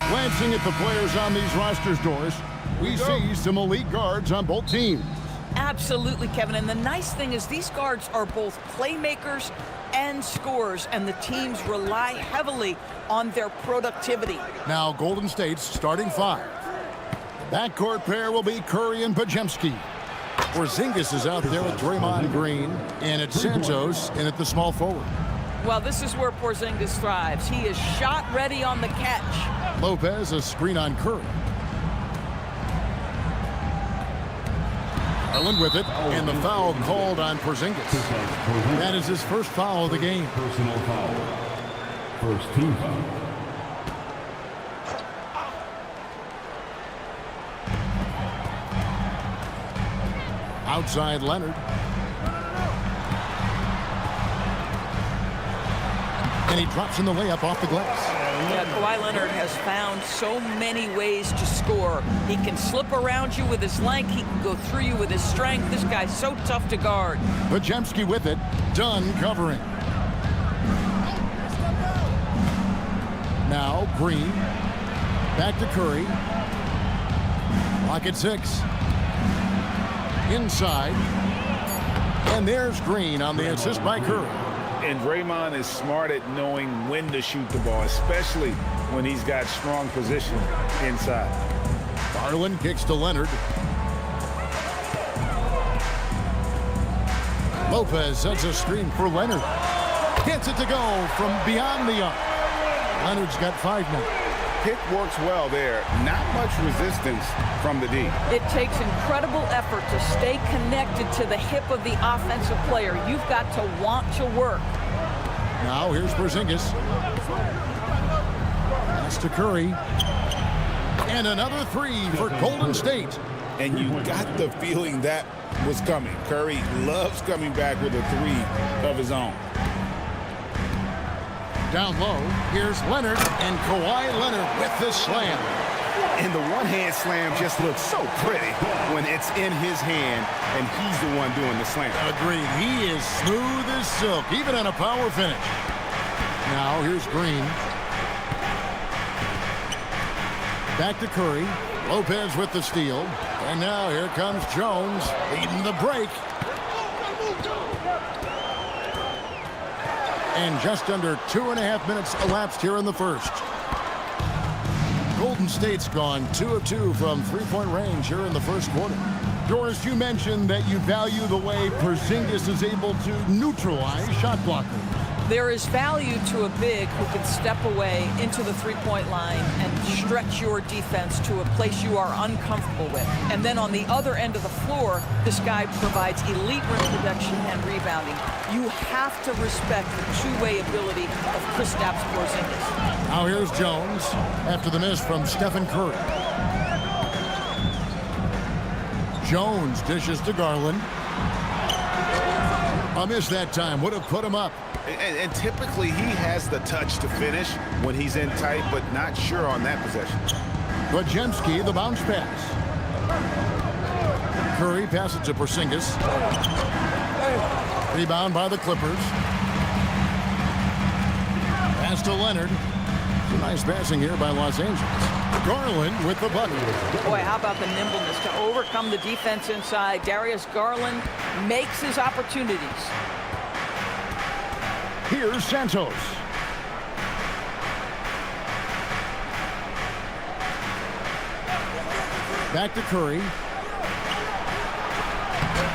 Glancing at the players on these rosters, Doris, we see some elite guards on both teams. Absolutely, Kevin. And the nice thing is these guards are both playmakers and scorers, and the teams rely heavily on their productivity. Now Golden State's starting five. The backcourt pair will be Curry and Podziemski. Porzingis is out there with Draymond Green, and it's Santos in at the small forward. Well, this is where Porzingis thrives. He is shot ready on the catch. Lopez, a screen on Curry. Garland with it, and the foul called on Porzingis. That is his first foul of the game. Personal foul. First team foul. Outside Leonard. And he drops in the layup off the glass. Yeah, Kawhi Leonard has found so many ways to score. He can slip around you with his length. He can go through you with his strength. This guy's so tough to guard. Podziemski with it. Dunn covering. Now Green. Back to Curry. Lock at 6. Inside. And there's Green on the assist by Curry. And Draymond is smart at knowing when to shoot the ball, especially when he's got strong position inside. Garland kicks to Leonard. Lopez sets a screen for Leonard. Gets it to go from beyond the arc. Leonard's got 5 now. Pick works well there. Not much resistance from the D. It takes incredible effort to stay connected to the hip of the offensive player. You've got to want to work. Now here's Porzingis. Pass to Curry. And another 3 for Golden State. And you got the feeling that was coming. Curry loves coming back with a 3 of his own. Down low, here's Leonard, and Kawhi Leonard with the slam. And the one-hand slam just looks so pretty when it's in his hand and he's the one doing the slam. Agreed. He is smooth as silk, even on a power finish. Now here's Green. Back to Curry. Lopez with the steal. And now here comes Jones leading the break. And just under 2.5 minutes elapsed here in the first. Golden State's gone 2 of 2 from three-point range here in the first quarter. Doris, you mentioned that you value the way Porzingis is able to neutralize shot blockers. There is value to a big who can step away into the three-point line and stretch your defense to a place you are uncomfortable with. And then on the other end of the floor, this guy provides elite rim protection and rebounding. You have to respect the two-way ability of Kristaps Porzingis. Now here's Jones after the miss from Stephen Curry. Jones dishes to Garland. A miss that time would have put him up. And typically he has the touch to finish when he's in tight, but not sure on that possession. Podziemski, the bounce pass. Curry passes to Porzingis. Rebound by the Clippers. Pass to Leonard. Some nice passing here by Los Angeles. Garland with the bucket. Boy, how about the nimbleness to overcome the defense inside. Darius Garland makes his opportunities. Here's Santos. Back to Curry.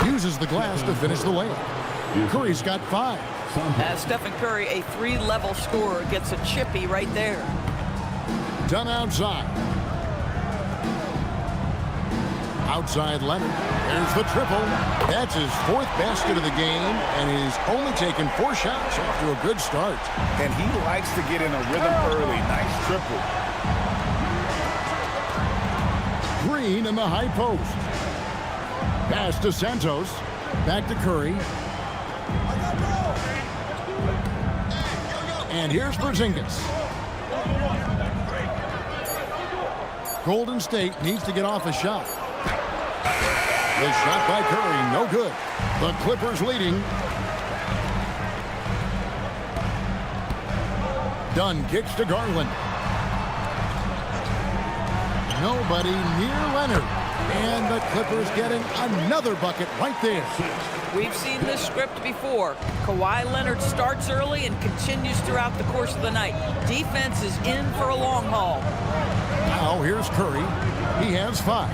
Uses the glass to finish the layup. Curry's got 5. Stephen Curry, a 3-level scorer, gets a chippy right there. Done outside. Outside Leonard. There's the triple. That's his 4th basket of the game, and he's only taken 4 shots off to a good start. And he likes to get in a rhythm early. Nice triple. Green in the high post. Pass to Santos. Back to Curry. And here's Porzingis. Golden State needs to get off a shot. The shot by Curry, no good. The Clippers leading. Dunn kicks to Garland. Nobody near Leonard. And the Clippers getting another bucket right there. We've seen this script before. Kawhi Leonard starts early and continues throughout the course of the night. Defense is in for a long haul. Now here's Curry. He has 5.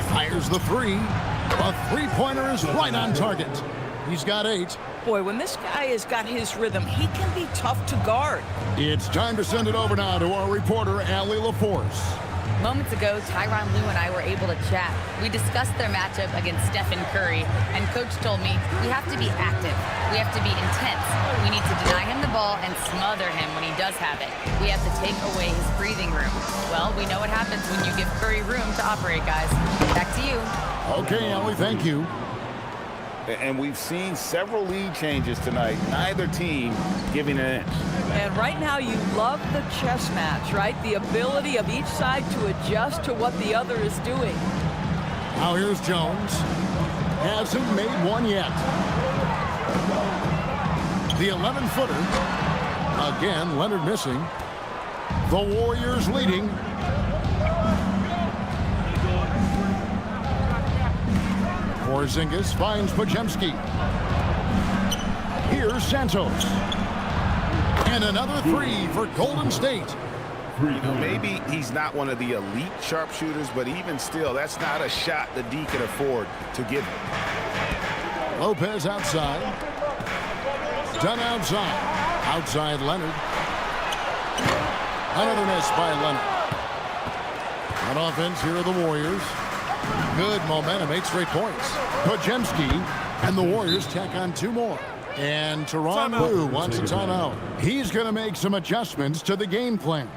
Fires the 3. A three-pointer is right on target. He's got 8. Boy, when this guy has got his rhythm, he can be tough to guard. It's time to send it over now to our reporter, Allie LaForce. Moments ago, Tyronn Lue and I were able to chat. We discussed their matchup against Stephen Curry, and Coach told me we have to be active. We have to be intense. We need to deny him the ball and smother him when he does have it. We have to take away his breathing room. Well, we know what happens when you give Curry room to operate, guys. Back to you. Okay, Allie, thank you. And we've seen several lead changes tonight. Neither team giving an inch. And right now you love the chess match, right? The ability of each side to adjust to what the other is doing. Now here's Jones. Hasn't made one yet. The 11-footer. Again, Leonard missing. The Warriors leading. Porzingis finds Podziemski. Here's Santos. And another 3 for Golden State. Maybe he's not one of the elite sharpshooters, but even still, that's not a shot the D can afford to give him. Lopez outside. Done outside. Outside Leonard. Another miss by Leonard. On offense, here are the Warriors. Good momentum, 8 straight points. Podziemski and the Warriors tack on 2 more. And Tyronn Lue wants a timeout. He's going to make some adjustments to the game plan.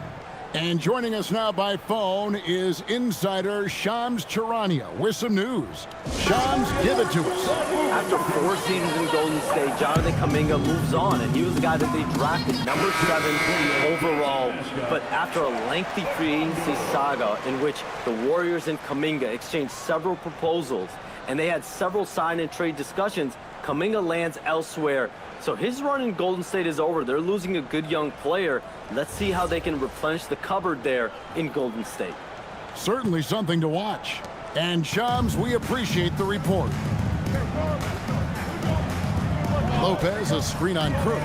And joining us now by phone is insider Shams Charania with some news. Shams, give it to us. After 4 seasons in Golden State, Jonathan Kuminga moves on, and he was the guy that they drafted number 7 overall. But after a lengthy free agency saga in which the Warriors and Kuminga exchanged several proposals, and they had several sign and trade discussions, Kuminga lands elsewhere. So his run in Golden State is over. They're losing a good young player. Let's see how they can replenish the cupboard there in Golden State. Certainly something to watch. And Shams, we appreciate the report. Lopez, a screen on Curry.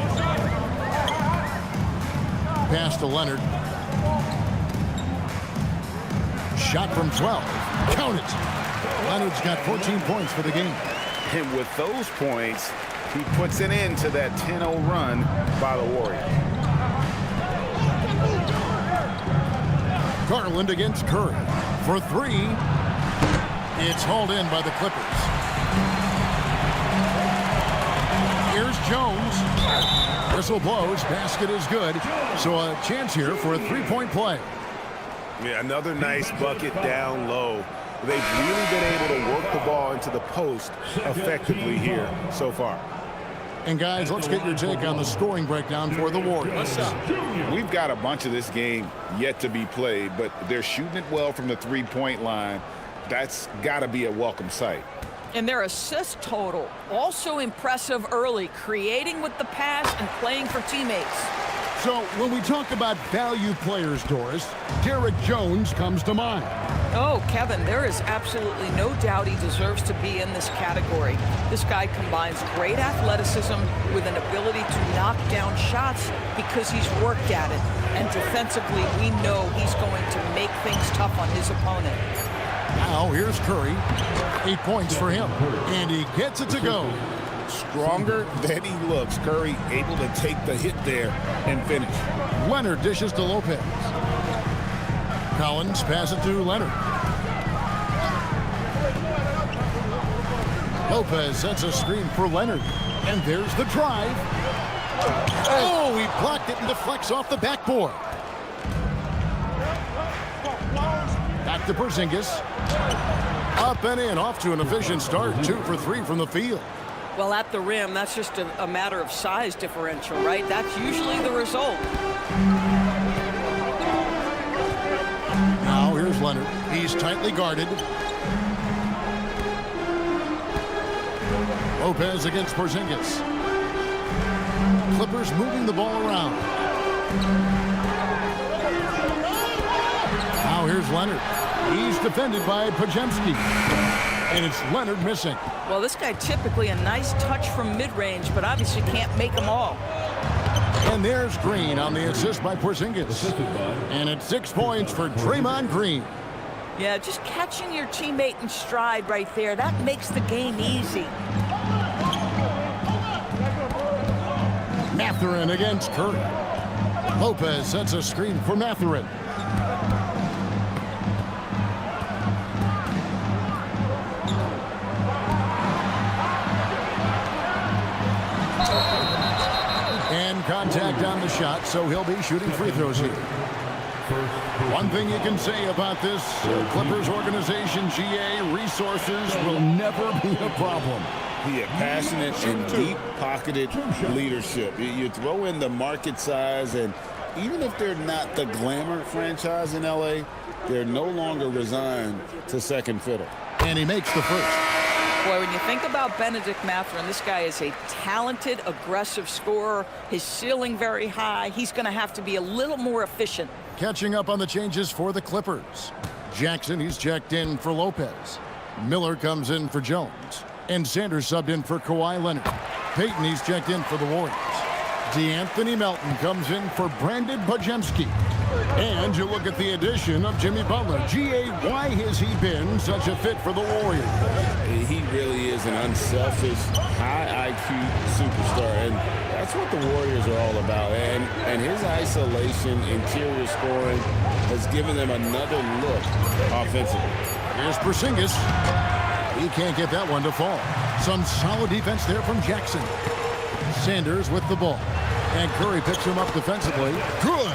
Pass to Leonard. Shot from 12. Count it. Leonard's got 14 points for the game. And with those points, he puts an end to that 10-0 run by the Warriors. Garland against Curry for 3. It's hauled in by the Clippers. Here's Jones. Whistle blows. Basket is good. So a chance here for a 3-point play. Yeah, another nice bucket down low. They've really been able to work the ball into the post effectively here so far. And guys, let's get your take on the scoring breakdown for the Warriors. We've got a bunch of this game yet to be played, but they're shooting it well from the three-point line. That's got to be a welcome sight. And their assist total, also impressive early, creating with the pass and playing for teammates. So when we talk about value players, Doris, Derek Jones comes to mind. Oh, Kevin, there is absolutely no doubt he deserves to be in this category. This guy combines great athleticism with an ability to knock down shots because he's worked at it. And defensively, we know he's going to make things tough on his opponent. Now here's Curry. 8 points for him. And he gets it to go. Stronger than he looks. Curry able to take the hit there and finish. Leonard dishes to Lopez. Collins passes it to Leonard. Lopez sets a screen for Leonard. And there's the drive. Oh, he blocked it and deflects off the backboard. Back to Porzingis. Up and in, off to an efficient start. 2 for 3 from the field. Well, at the rim, that's just a matter of size differential, right? That's usually the result. Now here's Leonard. He's tightly guarded. Lopez against Porzingis. Clippers moving the ball around. Now here's Here's Leonard. He's defended by Pajemski. And it's Leonard missing. Well, this guy typically a nice touch from mid-range, but obviously can't make them all. And there's Green on the assist by Porzingis. And it's 6 points for Draymond Green. Yeah, just catching your teammate in stride right there, that makes the game easy. Mathurin against Curry. Lopez sets a screen for Mathurin. And contact on the shot, so he'll be shooting free throws here. One thing you can say about this Clippers organization, GA, resources will never be a problem. Yeah, passionate and deep-pocketed leadership. You throw in the market size, and even if they're not the glamour franchise in L.A., they're no longer resigned to second fiddle. And he makes the first. Boy, when you think about Benedict Mathurin, this guy is a talented, aggressive scorer. His ceiling very high. He's going to have to be a little more efficient. Catching up on the changes for the Clippers. Jackson, he's checked in for Lopez. Miller comes in for Jones. And Sanders subbed in for Kawhi Leonard. Payton, he's checked in for the Warriors. DeAnthony Melton comes in for Brandon Pajemski. And you look at the addition of Jimmy Butler. GA, why has he been such a fit for the Warriors? He really is an unselfish, high IQ superstar, and that's what the Warriors are all about. And his isolation, interior scoring has given them another look offensively. Here's Porzingis. He can't get that one to fall. Some solid defense there from Jackson. Sanders with the ball. And Curry picks him up defensively. Good.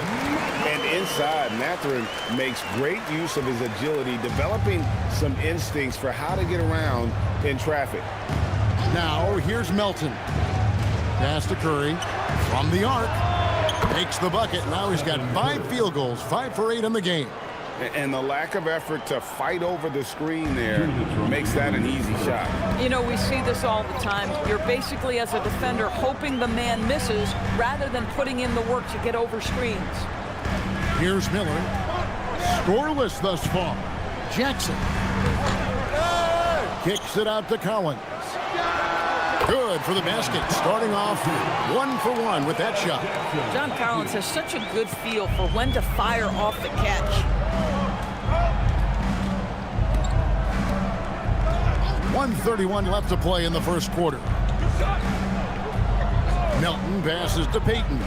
And inside, Mathurin makes great use of his agility, developing some instincts for how to get around in traffic. Now, here's Melton. Pass to Curry. From the arc. Makes the bucket. Now he's got 5 field goals. 5 for 8 in the game. And the lack of effort to fight over the screen there makes that an easy shot. You know, we see this all the time. You're basically, as a defender, hoping the man misses rather than putting in the work to get over screens. Here's Miller. Scoreless thus far. Jackson. Kicks it out to Collins. Good for the basket. Starting off 1 for 1 with that shot. John Collins has such a good feel for when to fire off the catch. 1:31 left to play in the first quarter. Melton passes to Payton.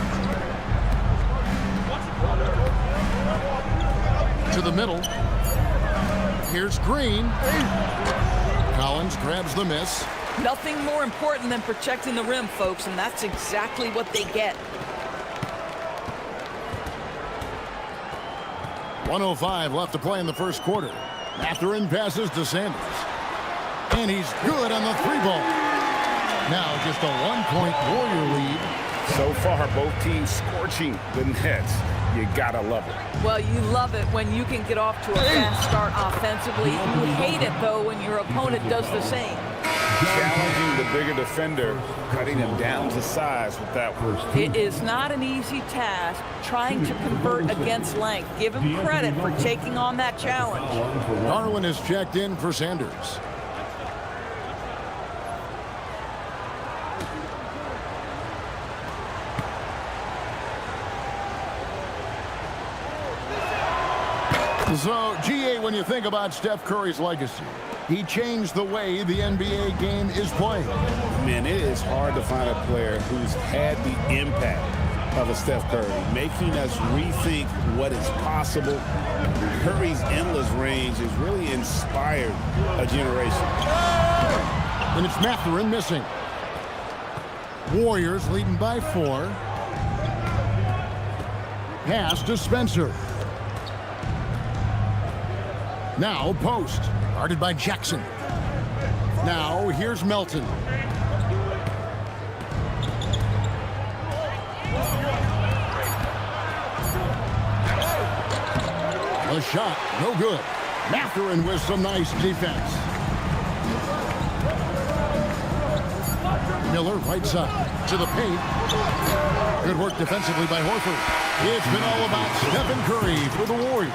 To the middle. Here's Green. Collins grabs the miss. Nothing more important than protecting the rim, folks, and that's exactly what they get. 1:05 left to play in the first quarter. Mathurin passes to Sanders. And he's good on the 3-ball. Now just a 1-point Warrior lead. So far, both teams scorching the Nets. You gotta love it. Well, you love it when you can get off to a fast start offensively. You hate it, though, when your opponent does the same. Challenging the bigger defender, cutting him down to size with that one. It is not an easy task trying to convert against length. Give him credit for taking on that challenge. Darwin is checked in for Sanders. So, GA, when you think about Steph Curry's legacy, he changed the way the NBA game is played. Man, it is hard to find a player who's had the impact of a Steph Curry, making us rethink what is possible. Curry's endless range has really inspired a generation. And it's Mathurin missing. Warriors leading by 4. Pass to Spencer. Now post, guarded by Jackson. Now here's Melton. The shot, no good. Mathurin with some nice defense. Miller right side to the paint. Good work defensively by Horford. It's been all about Stephen Curry for the Warriors.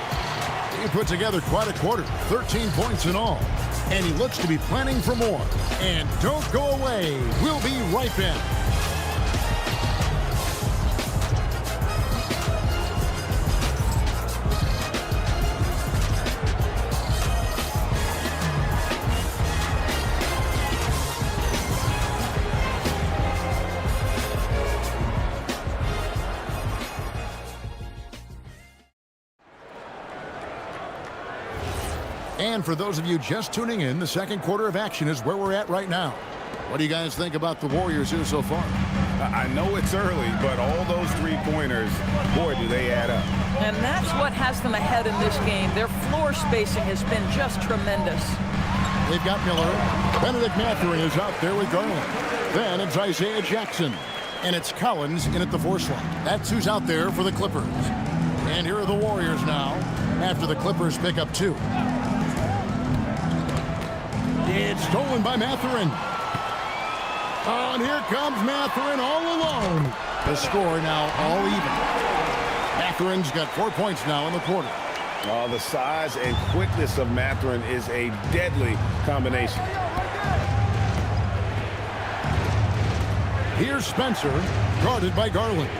He put together quite a quarter, 13 points in all. And he looks to be planning for more. And don't go away. We'll be right back. And for those of you just tuning in, the second quarter of action is where we're at right now. What do you guys think about the Warriors here so far? I know it's early, but all those three-pointers, boy, do they add up. And that's what has them ahead in this game. Their floor spacing has been just tremendous. They've got Miller. Benedict Mathurin is out there with Garland. Then it's Isaiah Jackson. And it's Collins in at the 4 slot. That's who's out there for the Clippers. And here are the Warriors now after the Clippers pick up 2. It's stolen by Mathurin. Oh, and here comes Mathurin all alone. The score now all even. Mathurin's got 4 points now in the quarter. Oh, the size and quickness of Mathurin is a deadly combination. Here's Spencer, guarded by Garland.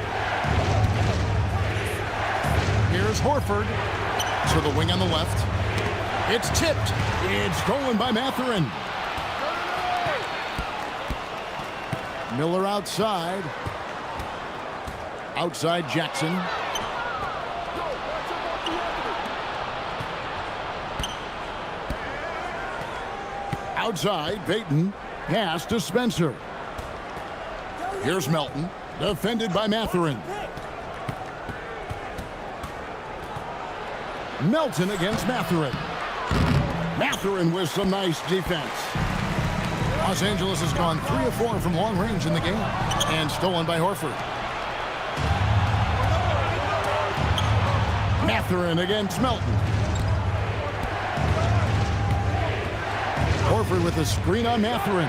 Here's Horford to the wing on the left. It's tipped. It's stolen by Mathurin. Miller outside. Outside Jackson. Outside Payton. Pass to Spencer. Here's Melton. Defended by Mathurin. Melton against Mathurin. Mathurin with some nice defense. Los Angeles has gone 3 of 4 from long range in the game. And stolen by Horford. Mathurin against Melton. Horford with a screen on Mathurin.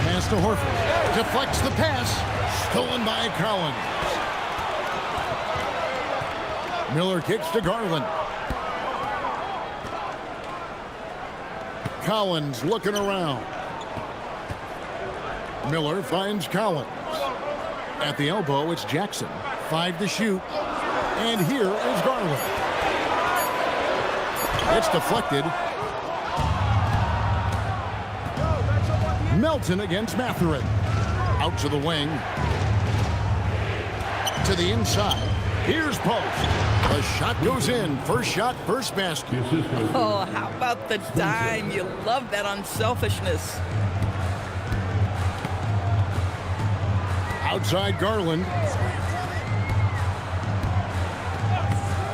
Pass to Horford. Deflects the pass. Stolen by Collins. Miller kicks to Garland. Collins looking around. Miller finds Collins. At the elbow, it's Jackson. 5 to shoot. And here is Garland. It's deflected. Melton against Mathurin. Out to the wing. To the inside. Here's Post. The shot goes in. First shot, first basket. Oh, how about the dime? You love that unselfishness. Outside Garland.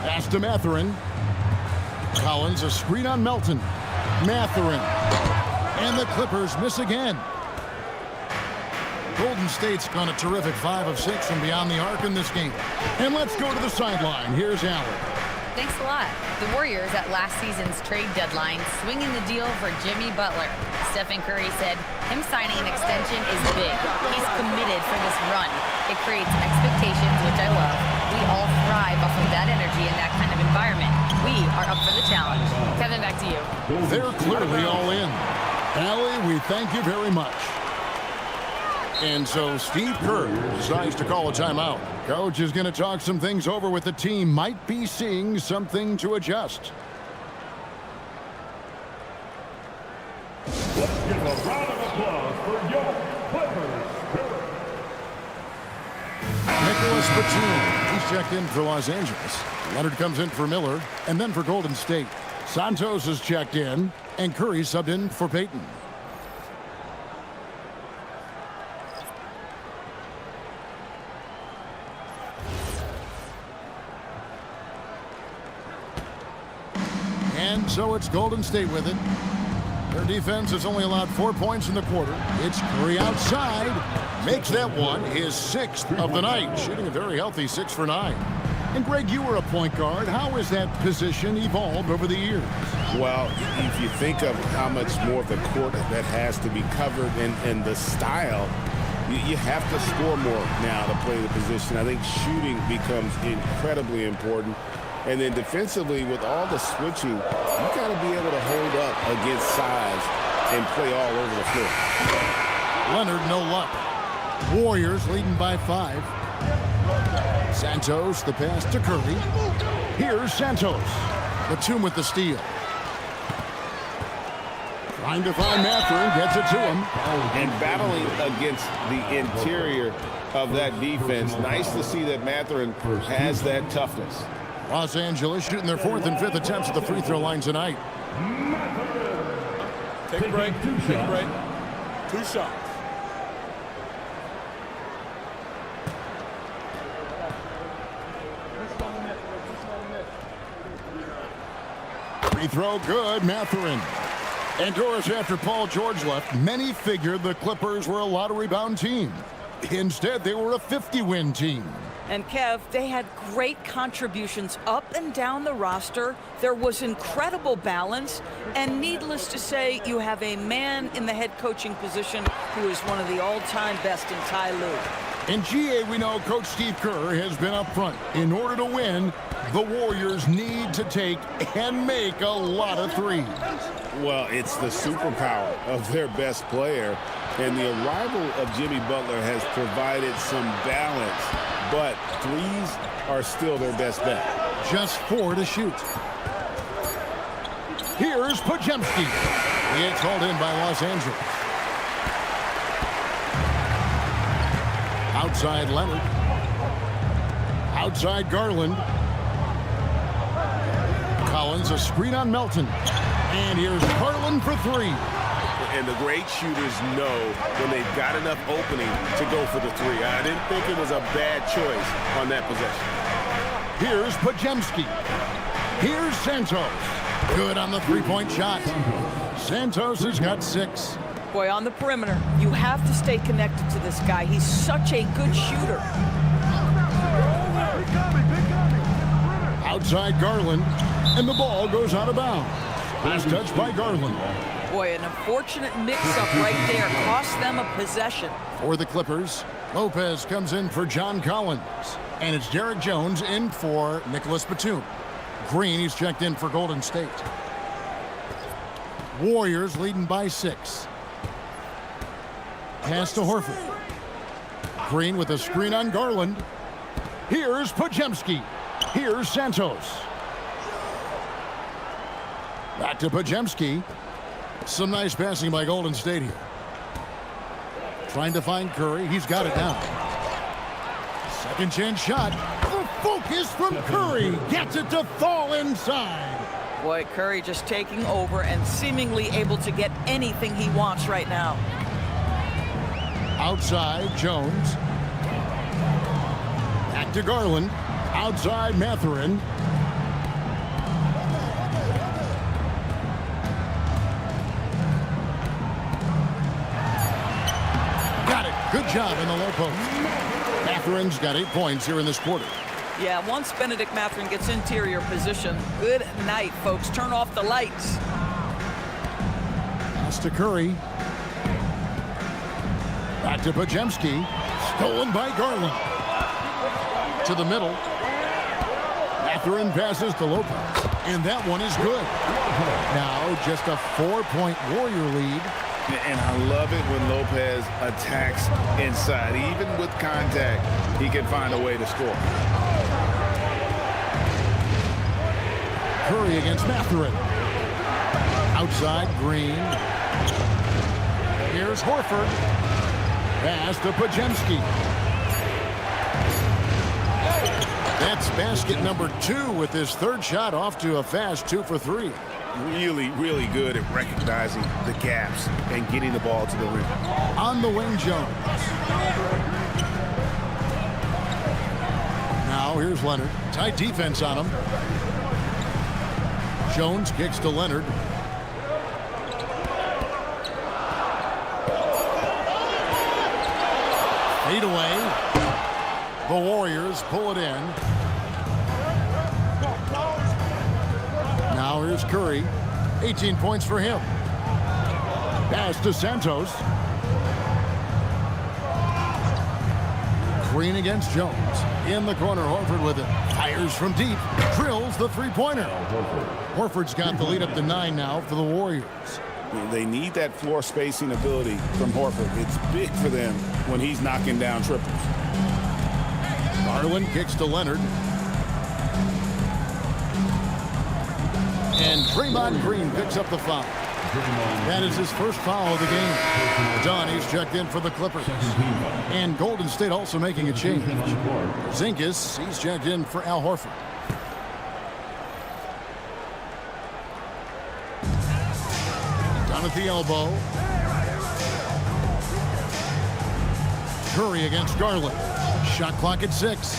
Pass to Mathurin. Collins, a screen on Melton. Mathurin. And the Clippers miss again. Golden State's gone a terrific 5 of 6 from beyond the arc in this game. And let's go to the sideline. Here's Allen. Thanks a lot. The Warriors at last season's trade deadline swinging the deal for Jimmy Butler. Stephen Curry said him signing an extension is big. He's committed for this run. It creates expectations, which I love. We all thrive off of that energy and that kind of environment. We are up for the challenge. Kevin, back to you. They're clearly all in. Allie, we thank you very much. And so Steve Kerr decides to call a timeout. Coach is going to talk some things over with the team. Might be seeing something to adjust. Let's give a round of applause for your Clippers. Nicholas Batum, he's checked in for Los Angeles. Leonard comes in for Miller, and then for Golden State. Santos is checked in, and Curry subbed in for Payton. And so it's Golden State with it. Their defense has only allowed 4 points in the quarter. It's Curry outside. Makes that one his 6th of the night. Shooting a very healthy 6 for 9. And Greg, you were a point guard. How has that position evolved over the years? Well, if you think of how much more of the court that has to be covered and the style, you have to score more now to play the position. I think shooting becomes incredibly important. And then defensively, with all the switching, you got to be able to hold up against size and play all over the floor. Leonard, no luck. Warriors leading by 5. Santos, the pass to Curry. Here's Santos. Batum with the steal. Trying to find Mathurin, gets it to him. And battling against the interior of that defense. Nice to see that Mathurin has that toughness. Los Angeles shooting their 4th and 5th attempts at the free throw line tonight. Take a break. Take a break. 2 shots. Free throw good, Mathurin. And Doris, after Paul George left, many figured the Clippers were a lottery-bound team. Instead, they were a 50-win team. And Kev, they had great contributions up and down the roster. There was incredible balance. And needless to say, you have a man in the head coaching position who is one of the all-time best in Ty Lue. In GA, we know Coach Steve Kerr has been up front. In order to win, the Warriors need to take and make a lot of threes. Well, it's the superpower of their best player. And the arrival of Jimmy Butler has provided some balance. But threes are still their best bet. Just 4 to shoot. Here's Podziemski. It's hauled in by Los Angeles. Outside Leonard. Outside Garland. Collins, a screen on Melton. And here's Garland for 3. And the great shooters know when they've got enough opening to go for the 3. I didn't think it was a bad choice on that possession. Here's Podziemski. Here's Santos. Good on the 3-point shot. Santos has got 6. Boy, on the perimeter, you have to stay connected to this guy. He's such a good shooter. Outside Garland. And the ball goes out of bounds. Last touch by Garland. Boy, an unfortunate mix-up right there cost them a possession. For the Clippers, Lopez comes in for John Collins. And it's Derek Jones in for Nicholas Batum. Green, he's checked in for Golden State. Warriors leading by 6. Pass to Horford. Green with a screen on Garland. Here's Podziemski. Here's Santos. Back to Podziemski. Some nice passing by Golden State here. Trying to find Curry. He's got it now. Second chance shot. The focus from Curry. Gets it to fall inside. Boy, Curry just taking over and seemingly able to get anything he wants right now. Outside, Jones. Back to Garland. Outside, Mathurin. Good job in the low post. Mathurin's got 8 points here in this quarter. Yeah, once Benedict Mathurin gets interior position, good night, folks. Turn off the lights. Pass to Curry. Back to Podziemski. Stolen by Garland. To the middle. Mathurin passes to Lopez. And that one is good. Now just a 4-point Warrior lead. And I love it when Lopez attacks inside. Even with contact, he can find a way to score. Curry against Mathurin. Outside, Green. Here's Horford. Pass to Podziemski. That's basket number 2 with his 3rd shot off to a fast 2 for 3. Really, really good at recognizing the gaps and getting the ball to the rim. On the wing, Jones. Now here's Leonard. Tight defense on him. Jones kicks to Leonard. Fade away. The Warriors pull it in. Now here's Curry. 18 points for him. Pass to Santos. Green against Jones. In the corner, Horford with it. Fires from deep. Drills the three-pointer. Horford's got the lead up to 9 now for the Warriors. They need that floor spacing ability from Horford. It's big for them when he's knocking down triples. Garland kicks to Leonard. And Draymond Green picks up the foul. That is his first foul of the game. Dunn, he's checked in for the Clippers. And Golden State also making a change. Zinkis, he's checked in for Al Horford. Down at the elbow. Curry against Garland. Shot clock at 6.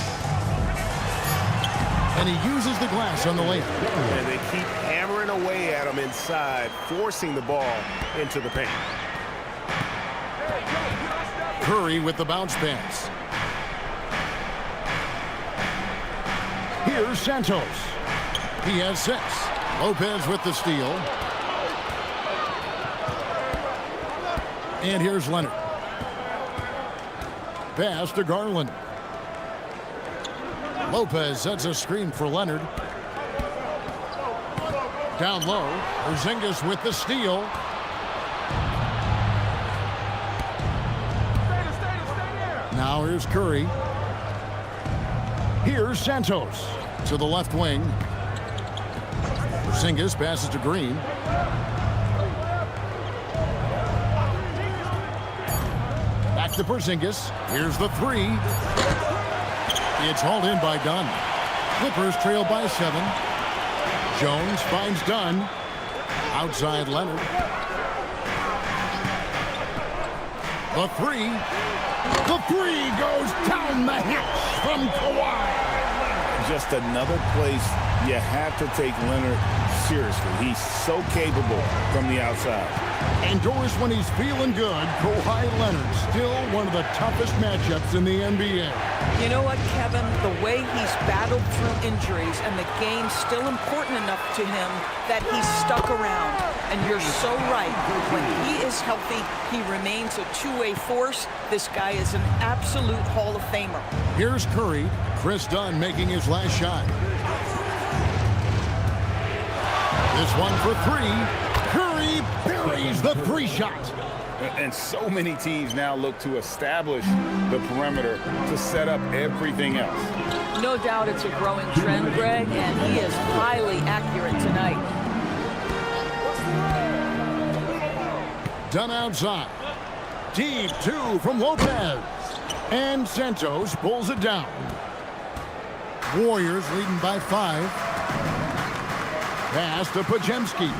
And he uses the glass on the layup. And they keep hammering away at him inside, forcing the ball into the paint. Curry with the bounce pass. Here's Santos. He has 6. Lopez with the steal. And here's Leonard. Pass to Garland. Lopez sets a screen for Leonard. Down low, Porzingis with the steal. Now here's Curry. Here's Santos to the left wing. Porzingis passes to Green. Back to Porzingis. Here's the 3. It's hauled in by Dunn. Clippers trail by 7. Jones finds Dunn. Outside Leonard. The 3. The 3 goes down the hatch from Kawhi. Just another place you have to take Leonard seriously. He's so capable from the outside. And Doris, when he's feeling good, Kawhi Leonard still one of the toughest matchups in the NBA. You know what, Kevin? The way he's battled through injuries and the game's still important enough to him that he's stuck around. And you're so right. When he is healthy, he remains a two-way force. This guy is an absolute Hall of Famer. Here's Curry. Chris Dunn making his last shot. This one for 3. Curry buries the 3-shot. And so many teams now look to establish the perimeter to set up everything else. No doubt it's a growing trend, Greg, and he is highly accurate tonight. Dunn outside. Deep 2 from Lopez. And Santos pulls it down. Warriors leading by 5. Pass to Podziemski.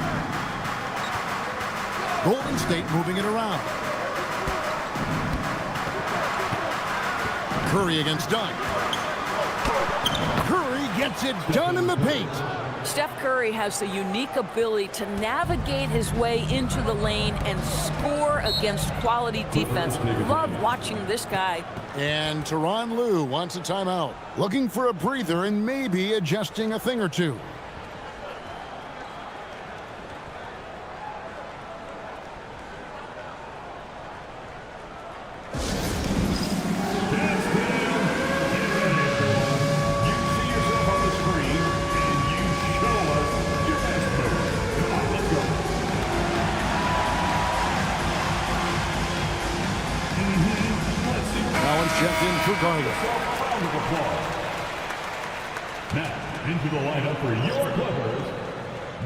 Golden State moving it around. Curry against Dunn. Curry gets it done in the paint. Steph Curry has the unique ability to navigate his way into the lane and score against quality defense. Love watching this guy. And Tyronn Lue wants a timeout. Looking for a breather and maybe adjusting a thing or two. Checked in for Garland. Now, into the lineup for your Clippers,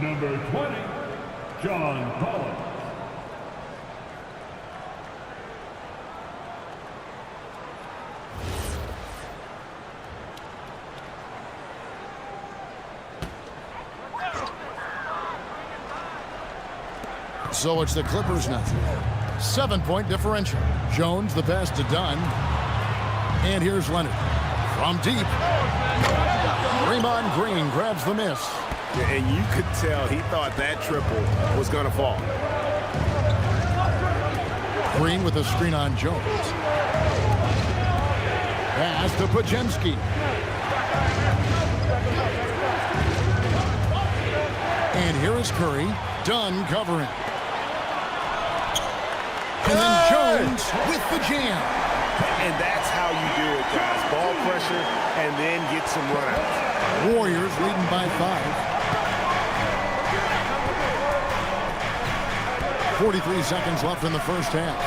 number 20, John Collins. So it's the Clippers now. 7-point differential. Jones the pass to Dunn. And here's Leonard from deep. Draymond Green grabs the miss. And you could tell he thought that triple was going to fall. Green with a screen on Jones. Pass to Podziemski. And here is Curry. Dunn covering. And then Jones with the jam. And that's how you do it, guys. Ball pressure and then get some runouts. Warriors leading by 5. 43 seconds left in the first half.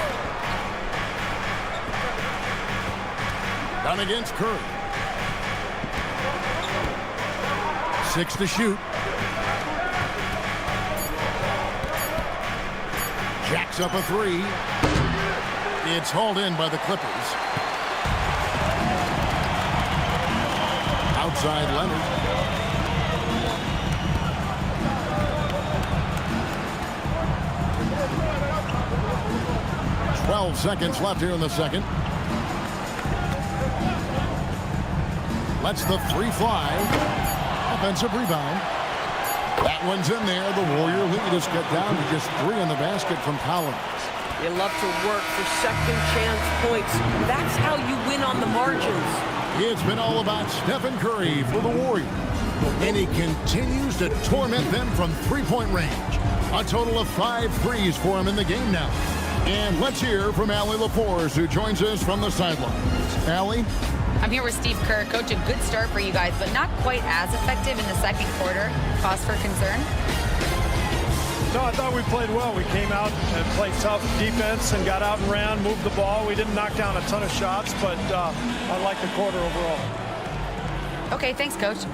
Down against Curry. 6 to shoot. Jacks up a 3. It's hauled in by the Clippers. Outside Leonard. Twelve seconds left here in the second. Lets the 3 fly. Offensive rebound. That one's in there. The Warrior lead is cut down to just 3 in the basket from Collins. You love to work for second chance points. That's how you win on the margins. It's been all about Stephen Curry for the Warriors. And he continues to torment them from three-point range. A total of 5 threes for him in the game now. And let's hear from Allie LaForce, who joins us from the sidelines. Allie? I'm here with Steve Kerr. Coach, a good start for you guys, but not quite as effective in the second quarter. Cause for concern? No, I thought we played well. We came out and played tough defense and got out and ran, moved the ball. We didn't knock down a ton of shots, but I like the quarter overall. Okay, thanks, Coach.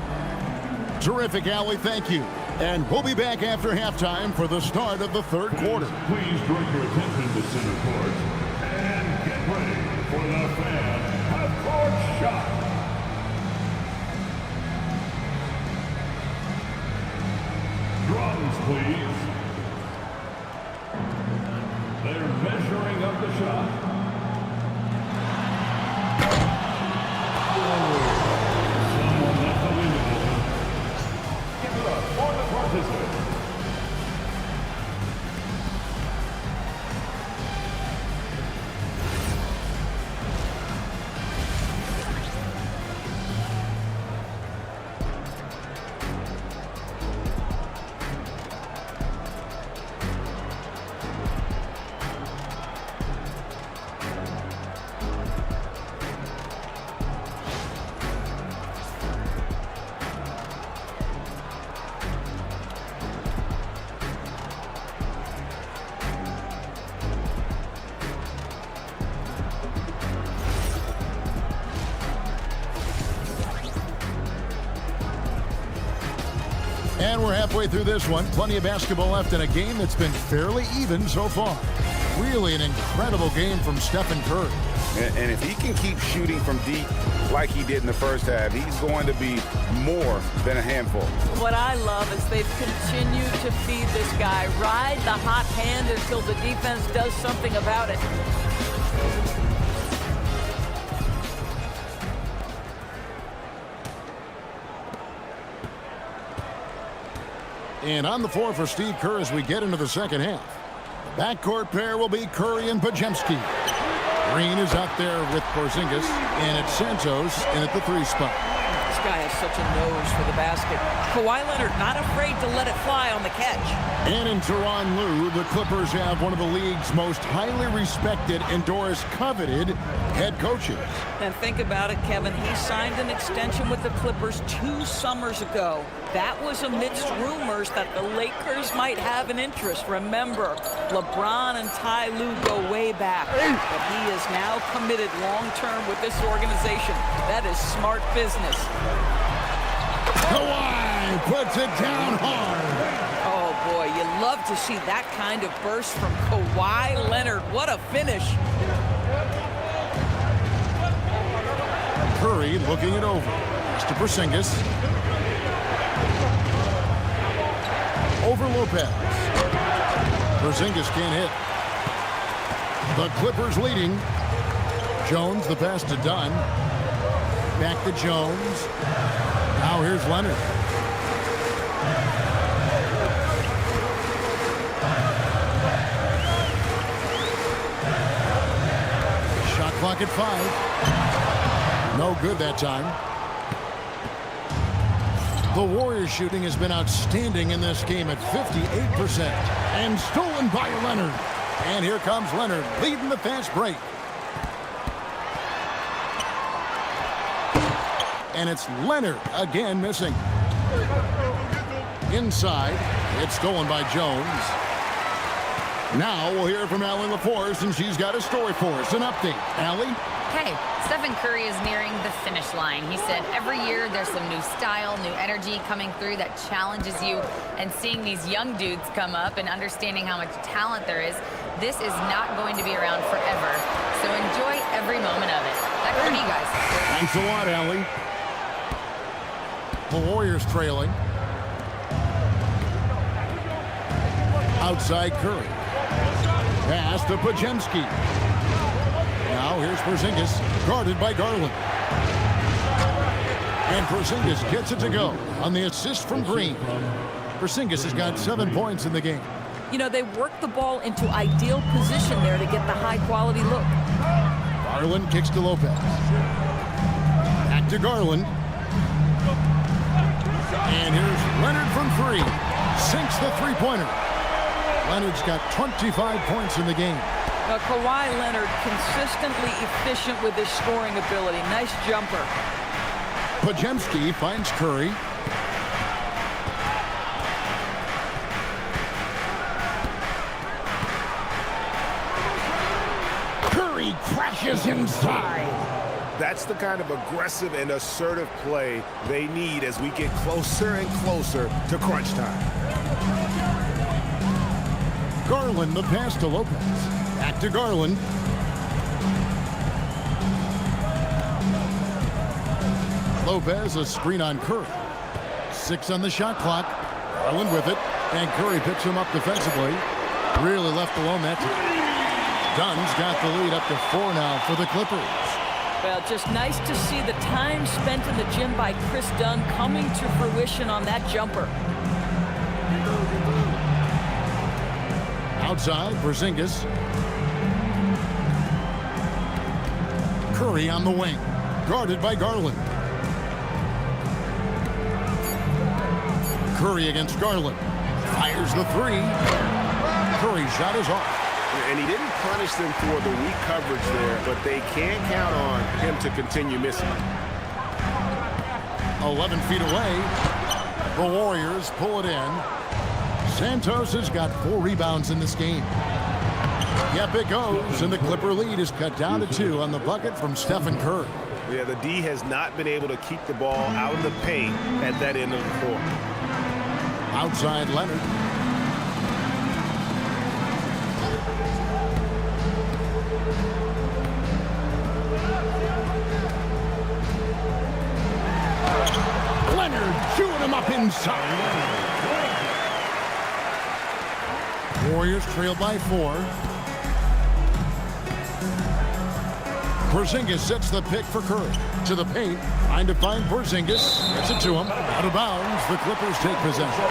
Terrific, Allie. Thank you. And we'll be back after halftime for the start of the third quarter. Please direct your attention to center court and get ready for the fan half-court shot. Drums, please. They're measuring up the shot. Someone left the window open. Give it up for the participant. And we're halfway through this one. Plenty of basketball left in a game that's been fairly even so far. Really an incredible game from Stephen Curry. And if he can keep shooting from deep like he did in the first half, he's going to be more than a handful. What I love is they've continued to feed this guy. Ride the hot hand until the defense does something about it. And on the floor for Steve Kerr as we get into the second half. The backcourt pair will be Curry and Pajemski. Green is out there with Porzingis, and it's Santos in at the 3 spot. This guy has such a nose for the basket. Kawhi Leonard not afraid to let it fly on the catch. And in Tyronn Lue, the Clippers have one of the league's most highly respected and Doris coveted head coaches. And think about it, Kevin. He signed an extension with the Clippers 2 summers ago. That was amidst rumors that the Lakers might have an interest. Remember, LeBron and Ty Lue go way back. But he is now committed long-term with this organization. That is smart business. Kawhi puts it down hard. Oh, boy, you love to see that kind of burst from Kawhi Leonard. What a finish. Curry looking it over. It's to Porzingis. Over Lopez. Porzingis can't hit. The Clippers leading. Jones, the pass to Dunn. Back to Jones. Now here's Leonard. Shot clock at 5. No good that time. The Warriors shooting has been outstanding in this game at 58%. And stolen by Leonard. And here comes Leonard leading the fast break. And it's Leonard again missing. Inside, it's stolen by Jones. Now we'll hear from Allie LaForce, and she's got a story for us. An update. Allie? Hey, Stephen Curry is nearing the finish line. He said every year there's some new style, new energy coming through that challenges you. And seeing these young dudes come up and understanding how much talent there is, this is not going to be around forever. So enjoy every moment of it. Back to you guys. Thanks a lot, Allie. The Warriors trailing. Outside Curry. Pass to Pajemski. Now here's Porzingis, guarded by Garland. And Porzingis gets it to go on the assist from Green. Porzingis has got 7 points in the game. You know, they work the ball into ideal position there to get the high-quality look. Garland kicks to Lopez. Back to Garland. And here's Leonard from 3. Sinks the three-pointer. Leonard's got 25 points in the game. Now, Kawhi Leonard consistently efficient with his scoring ability. Nice jumper. Pajemski finds Curry. Curry crashes inside. That's the kind of aggressive and assertive play they need as we get closer and closer to crunch time. Garland, the pass to Lopez. Back to Garland. Lopez, a screen on Curry. 6 on the shot clock. Garland with it. And Curry picks him up defensively. Really left alone that time. Dunn's got the lead up to 4 now for the Clippers. Well, just nice to see the time spent in the gym by Chris Dunn coming to fruition on that jumper. Outside, Porzingis. Curry on the wing. Guarded by Garland. Curry against Garland. Fires the 3. Curry's shot is off. And he didn't punish them for the weak coverage there, but they can't count on him to continue missing. 11 feet away. The Warriors pull it in. Santos has got 4 rebounds in this game. Yep, it goes, and the Clipper lead is cut down to 2 on the bucket from Stephen Curry. Yeah, the D has not been able to keep the ball out of the paint at that end of the court. Outside Leonard. Leonard chewing him up inside. Warriors trail by 4. Porzingis sets the pick for Curry. To the paint. Trying to find Porzingis. Gets it to him. Out of bounds. The Clippers take possession.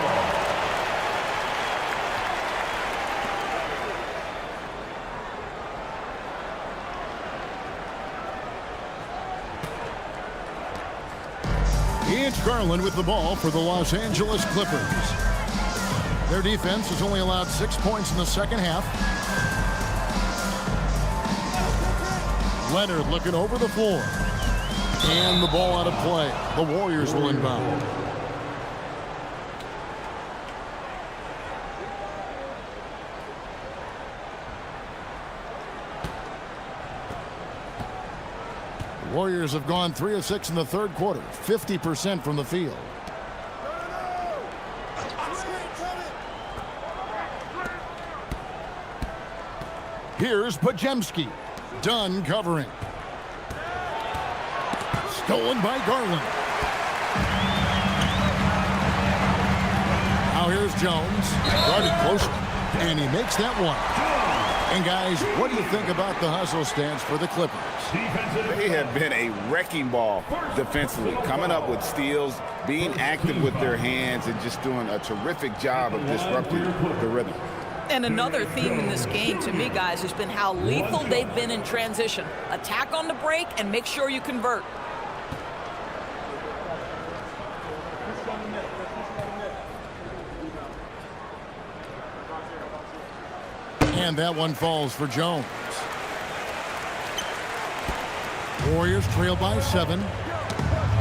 It's Garland with the ball for the Los Angeles Clippers. Their defense has only allowed 6 points in the second half. Leonard looking over the floor. And the ball out of play. The Warriors will inbound. The Warriors have gone 3 of 6 in the third quarter. 50% from the field. Here's Pajemski. Dunn covering. Stolen by Garland. Now here's Jones. Guarded closer. And he makes that one. And guys, what do you think about the hustle stance for the Clippers? They have been a wrecking ball defensively, coming up with steals, being active with their hands, and just doing a terrific job of disrupting the rhythm. And another theme in this game, to me, guys, has been how lethal they've been in transition. Attack on the break and make sure you convert. And that one falls for Jones. Warriors trail by 7.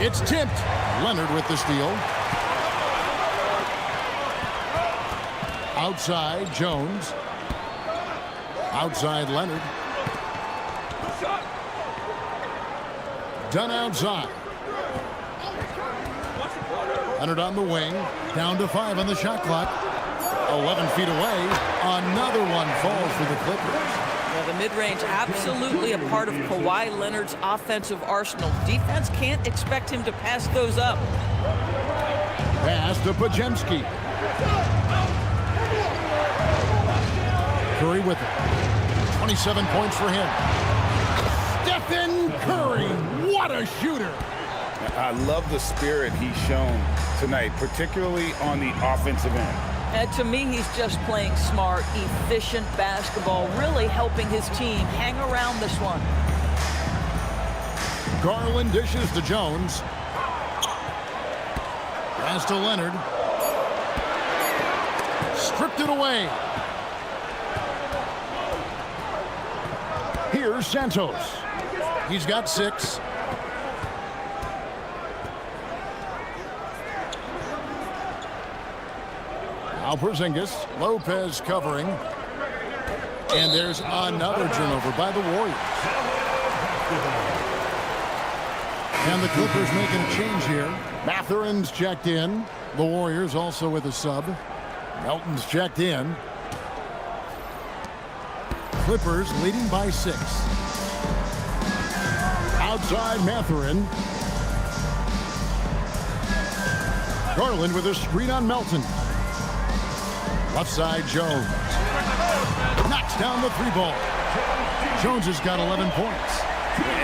It's tipped. Leonard with the steal. Outside, Jones. Outside, Leonard. Done outside. Leonard on the wing. Down to 5 on the shot clock. 11 feet away. Another one falls for the Clippers. Well, the mid-range absolutely a part of Kawhi Leonard's offensive arsenal. Defense can't expect him to pass those up. Pass to Pajemski. Curry with it. 27 points for him. Stephen Curry. What a shooter. I love the spirit he's shown tonight, particularly on the offensive end. And to me, he's just playing smart, efficient basketball, really helping his team hang around this one. Garland dishes to Jones. Pass to Leonard. Stripped it away. Here's Santos. He's got 6. Now Porzingis. Lopez covering. And there's another turnover by the Warriors. And the Clippers making a change here. Mathurin's checked in. The Warriors also with a sub. Melton's checked in. Clippers leading by 6. Outside Mathurin. Garland with a screen on Melton. Left side Jones. Knocks down the 3-ball. Jones has got 11 points.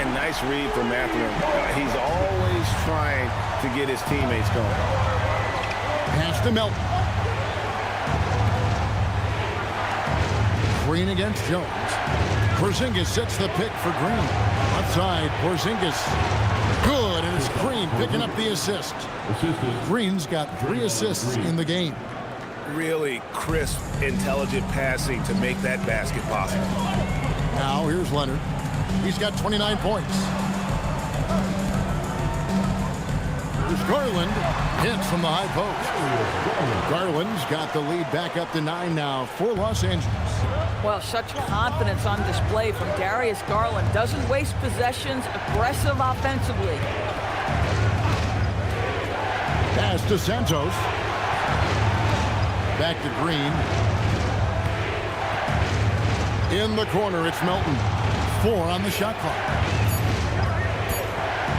And nice read from Mathurin. He's always trying to get his teammates going. Pass to Melton. Green against Jones. Porzingis sets the pick for Green. Left side, Porzingis. Good, and it's Green picking up the assist. Green's got 3 assists in the game. Really crisp, intelligent passing to make that basket possible. Now here's Leonard. He's got 29 points. Here's Garland. Hits from the high post. Garland's got the lead back up to 9 now for Los Angeles. Well, such confidence on display from Darius Garland. Doesn't waste possessions, aggressive offensively. Pass to Santos. Back to Green. In the corner, it's Melton. 4 on the shot clock.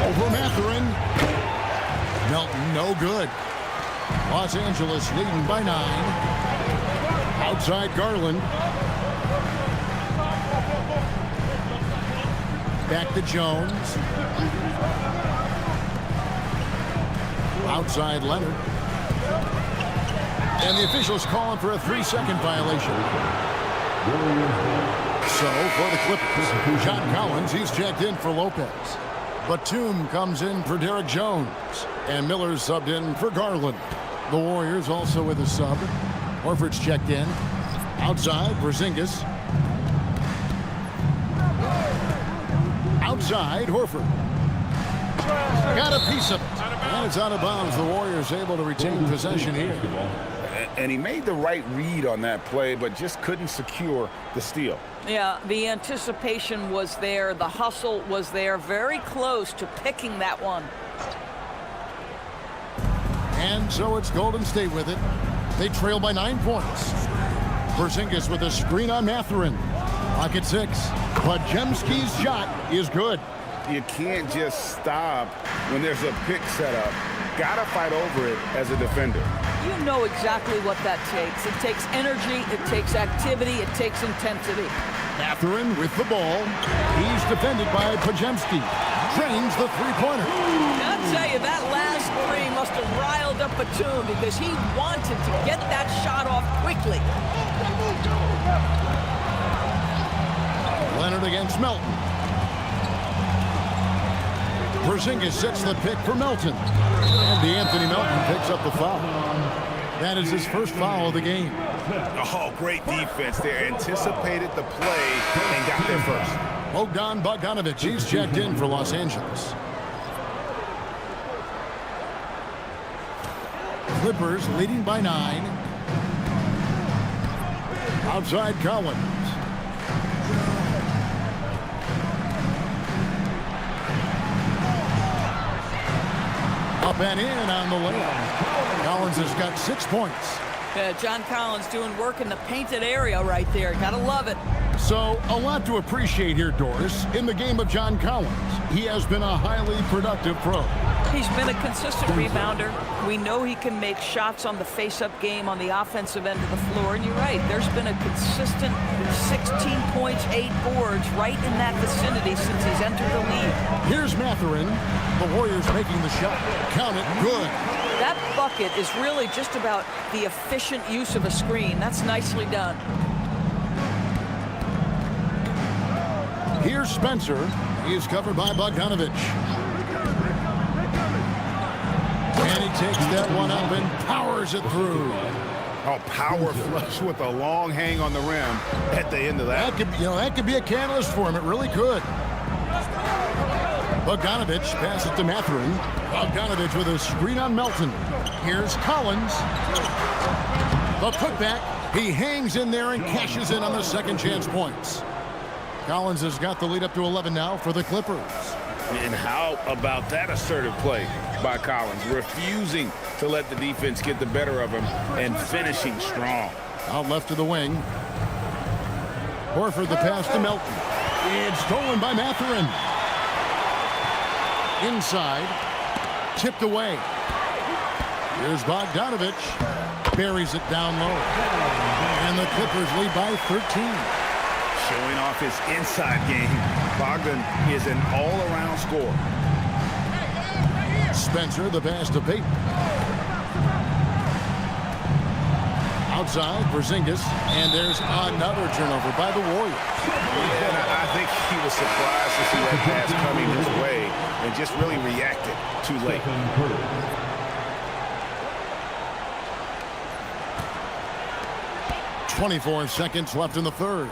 Over Mathurin. Melton, no good. Los Angeles leading by 9. Outside Garland. Back to Jones. Outside Leonard. And the officials calling for a 3-second violation. So for the Clippers, John Collins, he's checked in for Lopez. Batum comes in for Derek Jones. And Miller's subbed in for Garland. The Warriors also with a sub. Horford's checked in. Outside, Porzingis. Outside, Horford. Got a piece of it. And it's out of bounds. The Warriors able to retain possession here. And he made the right read on that play, but just couldn't secure the steal. Yeah, the anticipation was there. The hustle was there. Very close to picking that one. And so it's Golden State with it. They trail by 9 points. Porzingis with a screen on Mathurin. Clock at 6. Pajemski's shot is good. You can't just stop when there's a pick set up. Gotta fight over it as a defender. You know exactly what that takes. It takes energy, it takes activity, it takes intensity. Mathurin with the ball. He's defended by Pajemski. Drains the 3-pointer. I'll tell you, that last 3 must have riled up Batum because he wanted to get that shot off quickly. Leonard against Melton. Porzingis sets the pick for Melton. And Anthony Melton picks up the foul. That is his first foul of the game. Oh, great defense there. Anticipated the play and got there first. Bogdan Bogdanovic, he's checked in for Los Angeles. Clippers leading by 9. Outside Collins. Up and in on the layup. Collins has got 6 points. John Collins doing work in the painted area right there. Gotta love it. So, a lot to appreciate here, Doris, in the game of John Collins. He has been a highly productive pro. He's been a consistent rebounder. We know he can make shots on the face-up game on the offensive end of the floor. And you're right, there's been a consistent 16 points, 8 boards right in that vicinity since he's entered the league. Here's Mathurin. The Warriors making the shot. Count it. Good. That bucket is really just about the efficient use of a screen. That's nicely done. Here's Spencer. He is covered by Bogdanovich. And he takes that one up and powers it through. Oh, power flush with a long hang on the rim at the end of that. That could be a catalyst for him. It really could. Bogdanovich passes to Mathurin. Bogdanovich with a screen on Melton. Here's Collins. The putback. He hangs in there and cashes in on the second chance points. Collins has got the lead up to 11 now for the Clippers. And how about that assertive play by Collins, refusing to let the defense get the better of him and finishing strong. Out left to the wing. Horford the pass to Melton. It's stolen by Mathurin. Inside. Tipped away. Here's Bogdanovich. Buries it down low. And the Clippers lead by 13. Showing off his inside game. Bogdan is an all-around scorer. Spencer the pass to Payton. Outside Porzingis, and there's another turnover by the Warriors. Yeah, I think he was surprised to see that pass coming his way and just really reacted too late. 24 seconds left in the third.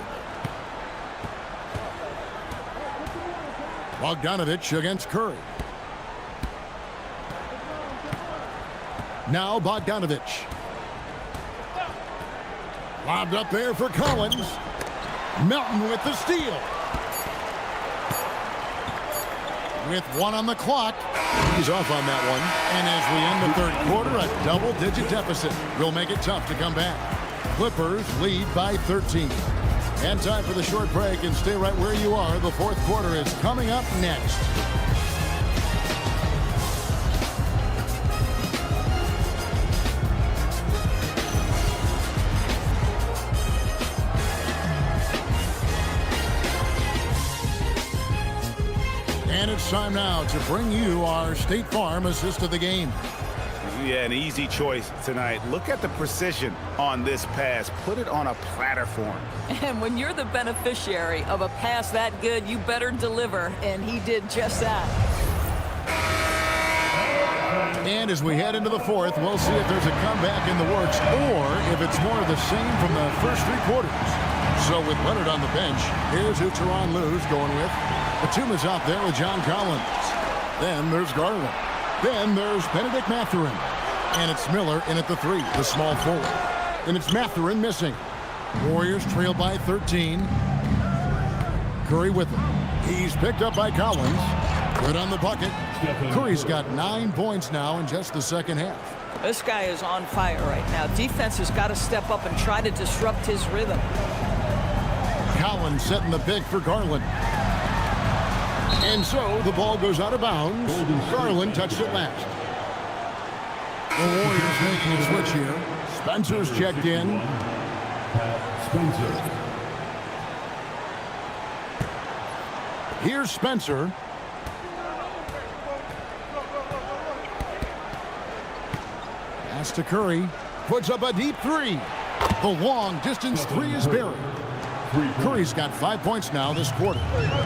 Bogdanovich against Curry. Now Bogdanovich. Lobbed up there for Collins. Melton with the steal. With 1 on the clock. He's off on that one. And as we end the third quarter, a double-digit deficit will make it tough to come back. Clippers lead by 13. And time for the short break, and stay right where you are. The fourth quarter is coming up next. And it's time now to bring you our State Farm assist of the game. Yeah, an easy choice tonight. Look at the precision on this pass. Put it on a platter for him. And when you're the beneficiary of a pass that good, you better deliver, and he did just that. And as we head into the fourth, we'll see if there's a comeback in the works or if it's more of the same from the first 3 quarters. So with Leonard on the bench, here's who Tyronn Lue's going with. Batum is out there with John Collins. Then there's Garland. Then there's Benedict Mathurin. And it's Miller in at the 3, the small forward. And it's Mathurin missing. Warriors trail by 13. Curry with him. He's picked up by Collins. Good on the bucket. Curry's got 9 points now in just the second half. This guy is on fire right now. Defense has got to step up and try to disrupt his rhythm. Collins setting the pick for Garland. And so the ball goes out of bounds. Garland touched it last. The Warriors making a switch here. Spencer's checked in. Spencer. Here's Spencer. Pass to Curry. Puts up a deep 3. The long distance 3 is buried. Curry's got 5 points now this quarter.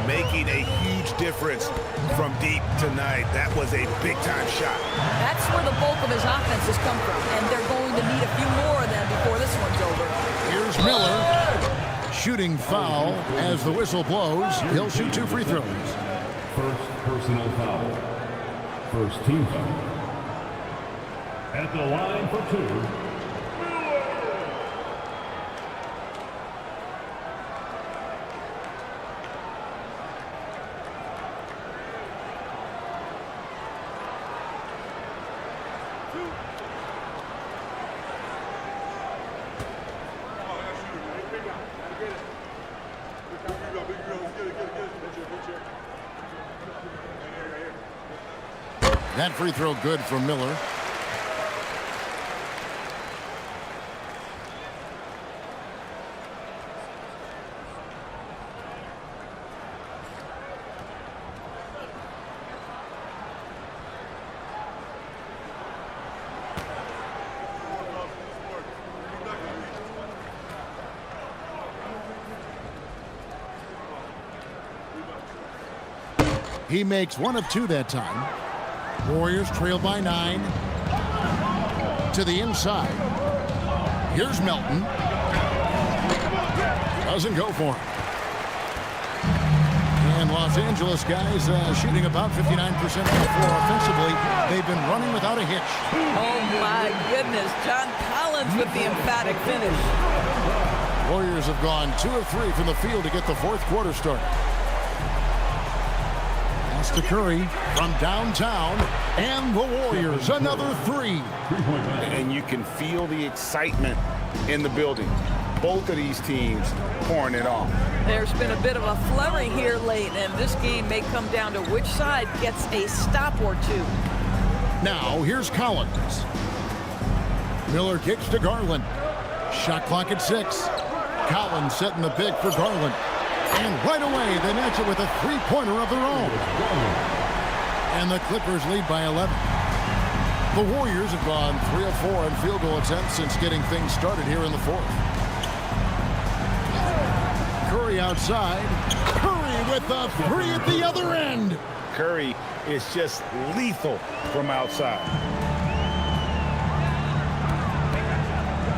Making a huge difference from deep tonight. That was a big-time shot. That's where the bulk of his offense has come from, and they're going to need a few more of them before this one's over. Here's Miller. Shooting foul as the whistle blows. He'll shoot 2 free throws. First personal foul. First team foul. At the line for two, That free throw good from Miller. He makes one of two that time. Warriors trail by 9. To the inside. Here's Melton. Doesn't go for him. And Los Angeles guys shooting about 59% from the floor offensively. They've been running without a hitch. Oh, my goodness. John Collins with the emphatic finish. Warriors have gone 2 of 3 from the field to get the fourth quarter started. Pass to Curry from downtown. And the Warriors, another 3. And you can feel the excitement in the building. Both of these teams pouring it on. There's been a bit of a flurry here late, and this game may come down to which side gets a stop or two. Now, here's Collins. Miller kicks to Garland. Shot clock at 6. Collins setting the pick for Garland. And right away, they match it with a three-pointer of their own. And the Clippers lead by 11. The Warriors have gone 3 of 4 in field goal attempts since getting things started here in the fourth. Curry outside. Curry with the 3 at the other end. Curry is just lethal from outside.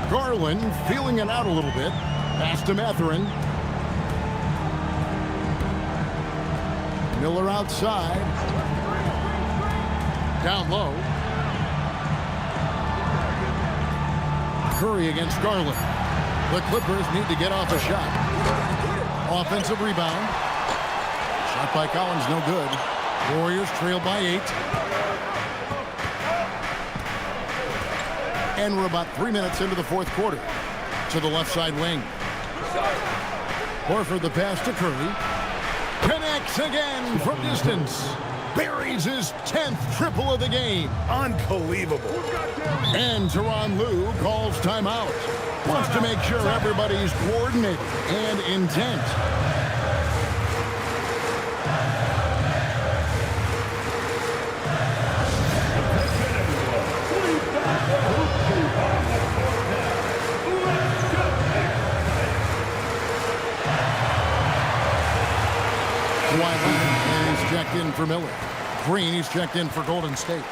Garland feeling it out a little bit. Pass to Mathurin. Miller outside. Down low. Curry against Garland. The Clippers need to get off a shot. Offensive rebound. Shot by Collins, no good. Warriors trail by 8. And we're about 3 minutes into the fourth quarter. To the left side wing. Horford the pass to Curry. Connects again from distance. Buries his 10th triple of the game. Unbelievable. And Tyronn Lue calls timeout. Wants to make sure everybody's coordinated and intent. He's checked in for Miller. Green, he's checked in for Golden State.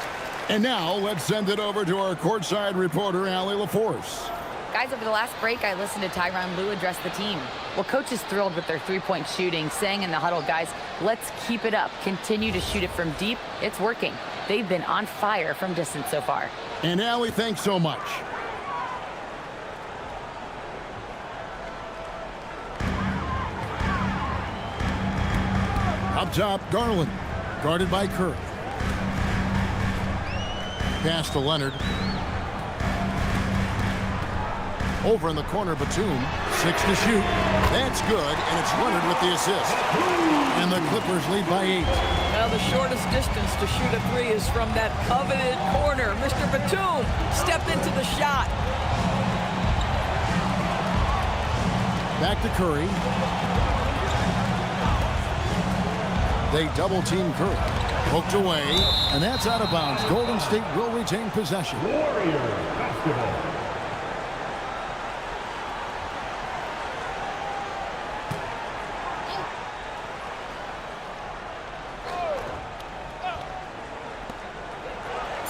And now let's send it over to our courtside reporter, Allie LaForce. Guys, over the last break, I listened to Tyronn Lue address the team. Well, coach is thrilled with their three-point shooting, saying in the huddle, guys, let's keep it up. Continue to shoot it from deep. It's working. They've been on fire from distance so far. And Allie, thanks so much. Up top, Garland, guarded by Curry. Pass to Leonard. Over in the corner, Batum. 6 to shoot. That's good, and it's Leonard with the assist. And the Clippers lead by 8. Well, the shortest distance to shoot a 3 is from that coveted corner. Mr. Batum stepped into the shot. Back to Curry. They double-team Curry. Poked away, and that's out of bounds. Golden State will retain possession. Warriors basketball.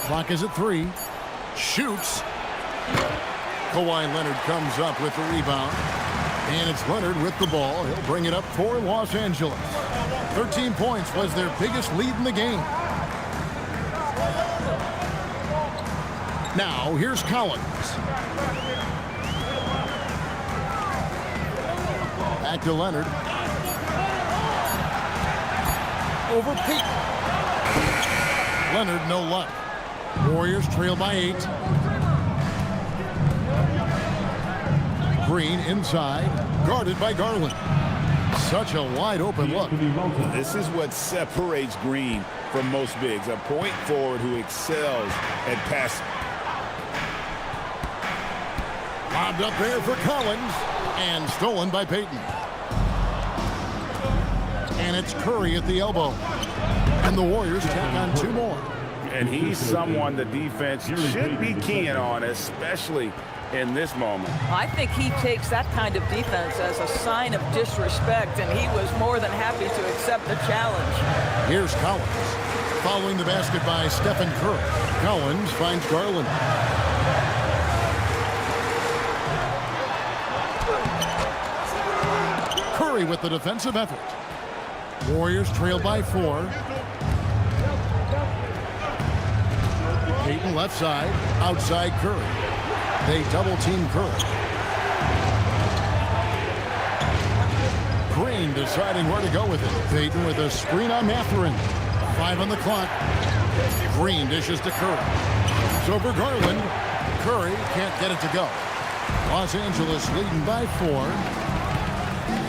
Clock is at 3. Shoots. Kawhi Leonard comes up with the rebound. And it's Leonard with the ball. He'll bring it up for Los Angeles. 13 points was their biggest lead in the game. Now, here's Collins. Back to Leonard. Over Pete. Leonard, no luck. Warriors trail by 8. Green inside, guarded by Garland. Such a wide open look. This is what separates Green from most bigs. A point forward who excels at passing. Lobbed up there for Collins and stolen by Payton. And it's Curry at the elbow. And the Warriors tack on 2 more. And he's someone the defense should be keying on, especially in this moment. I think he takes that kind of defense as a sign of disrespect, and he was more than happy to accept the challenge. Here's Collins. Following the basket by Stephen Curry. Collins finds Garland. Curry with the defensive effort. Warriors trail by 4. Payton left side, outside Curry. They double-team Curry. Green deciding where to go with it. Payton with a screen on Mathurin. 5 on the clock. Green dishes to Curry. It's over Garland. Curry can't get it to go. Los Angeles leading by 4.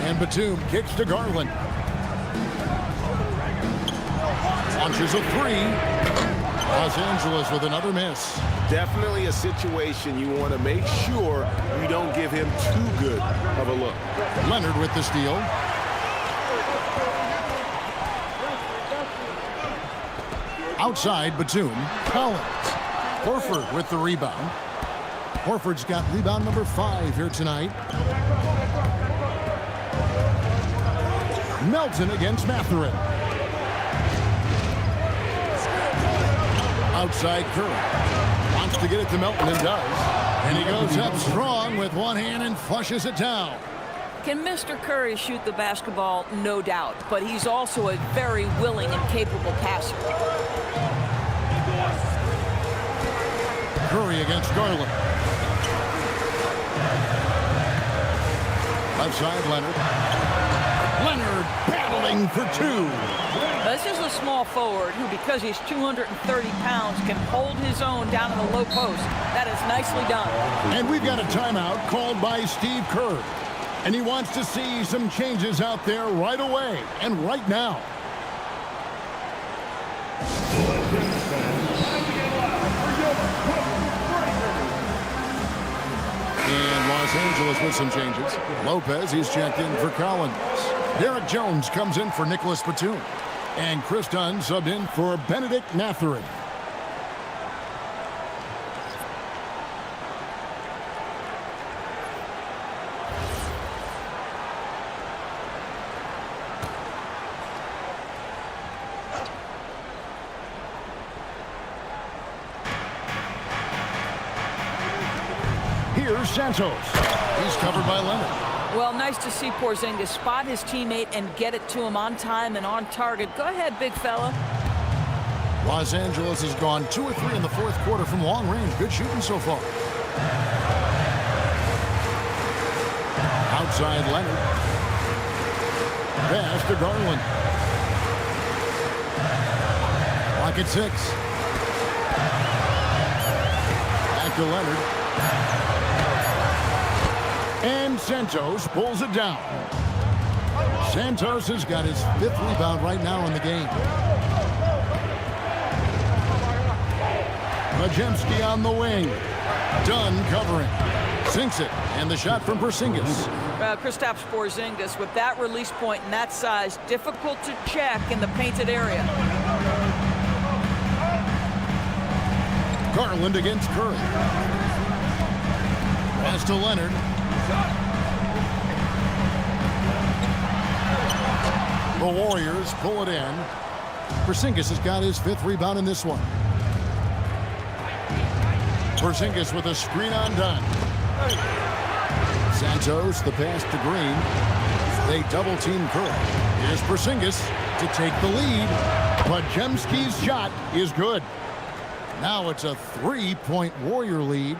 And Batum kicks to Garland. Launches a 3. Los Angeles with another miss. Definitely a situation you want to make sure you don't give him too good of a look. Leonard with the steal. Outside, Batum. Collins. Horford with the rebound. Horford's got rebound number 5 here tonight. Melton against Mathurin. Outside Curry. Wants to get it to Melton and does. And he goes up strong with one hand and flushes it down. Can Mr. Curry shoot the basketball? No doubt. But he's also a very willing and capable passer. Curry against Garland. Left side, Leonard. Leonard battling for 2. This is a small forward who, because he's 230 pounds, can hold his own down in the low post. That is nicely done. And we've got a timeout called by Steve Kerr. And he wants to see some changes out there right away and right now. And Los Angeles with some changes. Lopez, he's checked in for Collins. Derek Jones comes in for Nicholas Batum. And Chris Dunn subbed in for Benedict Mathurin. Here's Santos. He's covered by Leonard. Well, nice to see Porzingis spot his teammate and get it to him on time and on target. Go ahead, big fella. Los Angeles has gone 2 or 3 in the 4th quarter from long range. Good shooting so far. Outside Leonard. Pass to Garland. Clock at 6. Back to Leonard. And Santos pulls it down. Santos has got his 5th rebound right now in the game. Majemski on the wing. Dunn covering. Sinks it. And the shot from Porzingis. Kristaps Porzingis with that release point and that size, difficult to check in the painted area. Garland against Curry. Pass to Leonard. The Warriors pull it in. Porzingis has got his 5th rebound in this one. Porzingis with a screen on Dunn. Santos, the pass to Green. They double-team Curry. Here's Porzingis to take the lead. But Majemski's shot is good. Now it's a 3-point Warrior lead.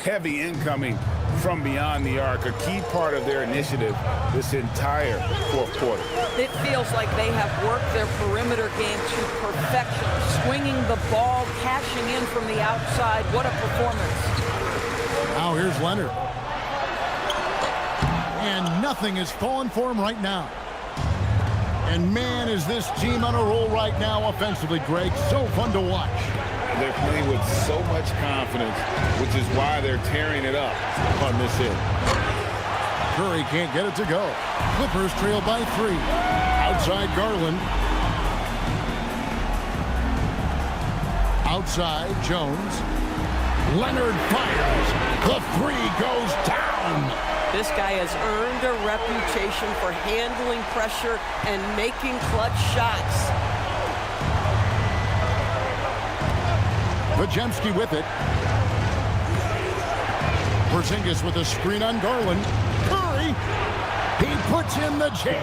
Heavy incoming from beyond the arc, a key part of their initiative this entire fourth quarter. It feels like they have worked their perimeter game to perfection, swinging the ball, cashing in from the outside. What a performance. Now here's Leonard. And nothing is falling for him right now. And man, is this team on a roll right now offensively, Greg. So fun to watch. They're playing with so much confidence, which is why they're tearing it up on this end. Curry can't get it to go. Clippers trail by 3. Outside Garland. Outside Jones. Leonard fires. The 3 goes down. This guy has earned a reputation for handling pressure and making clutch shots. Pajemski with it. Porzingis with a screen on Garland. Curry, he puts in the J.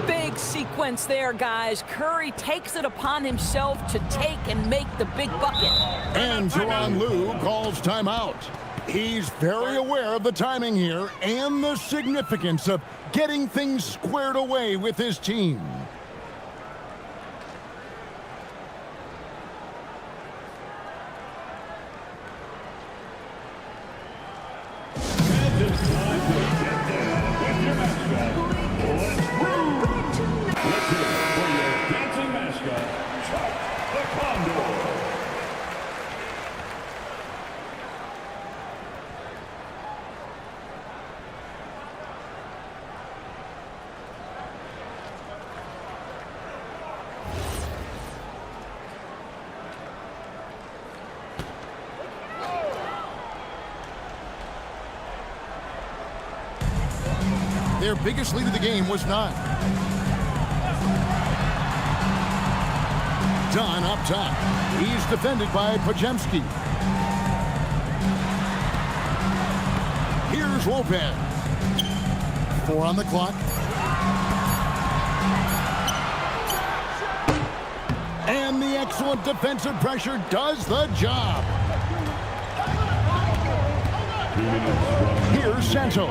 Big sequence there, guys. Curry takes it upon himself to take and make the big bucket. And Tyronn Lue calls timeout. He's very aware of the timing here and the significance of getting things squared away with his team. Their biggest lead of the game was 9. Dunn up top. He's defended by Pajemski. Here's Lopez. 4 on the clock. And the excellent defensive pressure does the job. Here's Santos.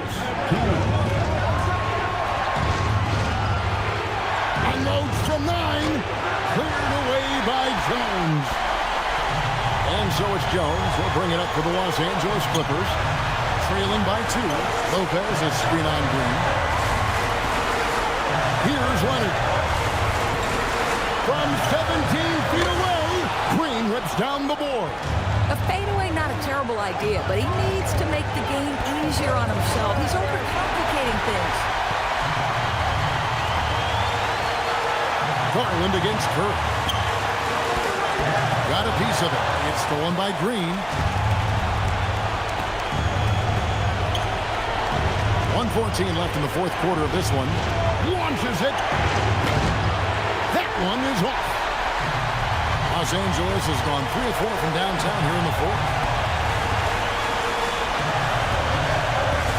Unloads from 9. Cleared away by Jones. And so it's Jones. He'll bring it up for the Los Angeles Clippers. Trailing by 2. Lopez is screen on Green. Here's Leonard. From 17 feet away, Green rips down the board. A fadeaway, not a terrible idea, but he needs to make the game easier on himself. He's overcomplicating things. Garland against Curry. Got a piece of it. It's stolen by Green. 1:14 left in the fourth quarter of this one. Launches it. That one is off. Los Angeles has gone 3 of 4 from downtown here in the fourth.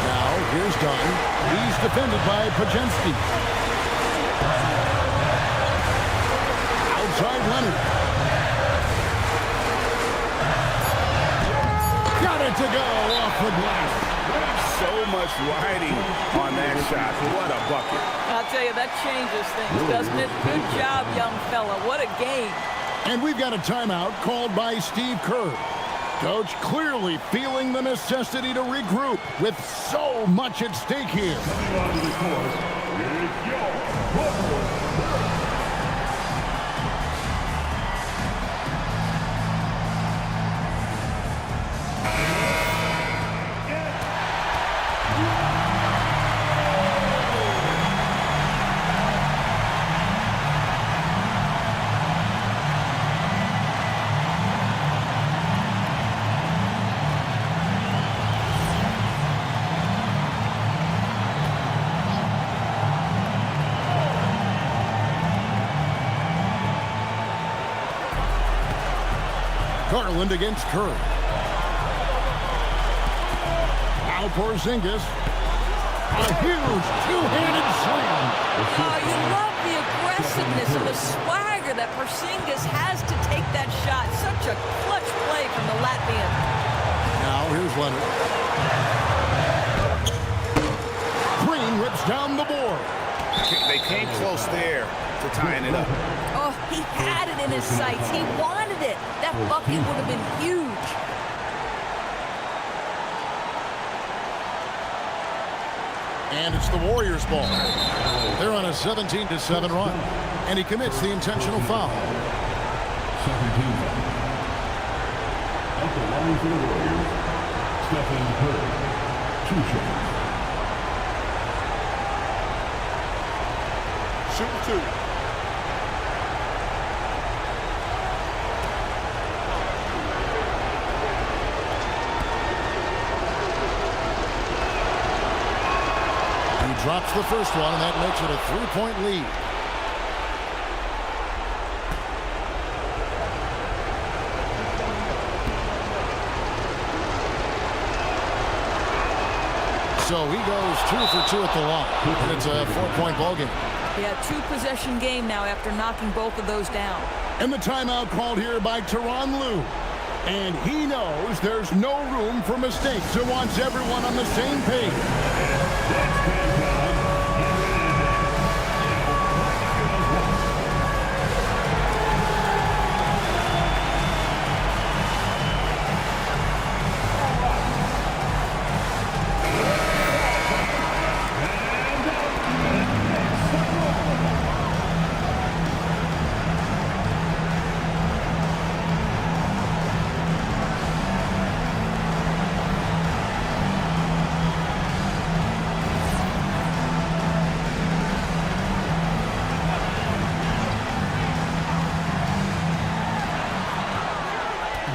Now, here's Dunn. He's defended by Pajemski. Outside Leonard. Got it to go off the glass. So much riding on that shot. What a bucket. I'll tell you, that changes things, doesn't it? Good job, young fella. What a game. And we've got a timeout called by Steve Kerr. Coach clearly feeling the necessity to regroup with so much at stake here. Coming onto the court, here's your Clippers. Garland against Curry. Now Porzingis. A huge two-handed slam. Oh, you love the aggressiveness and the swagger earlier that Porzingis has to take that shot. Such a clutch play from the Latvian. Now here's Leonard. Green rips down the board. They came close there to tying it up. Oh, he had it in his sights. He wanted it. That bucket would have been huge. And it's the Warriors' ball. They're on a 17-7 run. And he commits the intentional foul. 17. At the line for the Warriors, Stephen Curry. 2 shots. Shooting 2. He drops the first one, and that makes it a 3-point lead. So he goes 2 for 2 at the line, and it's a 4-point ball game. Yeah, 2-possession game now after knocking both of those down. And the timeout called here by Tyronn Lue. And he knows there's no room for mistakes and wants everyone on the same page.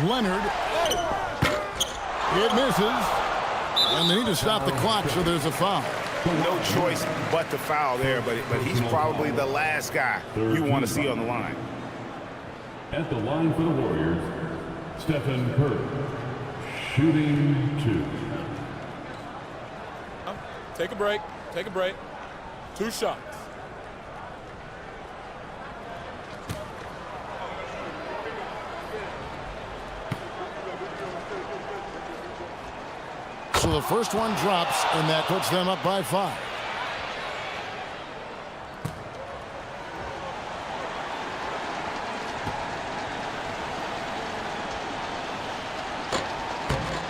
Leonard. It misses. And they need to stop the clock, so there's a foul. No choice but to foul there, but he's probably the last guy you want to see on the line. At the line for the Warriors, Stephen Curry. Shooting 2. Take a break. Take a break. 2 shots. So the first one drops, and that puts them up by 5.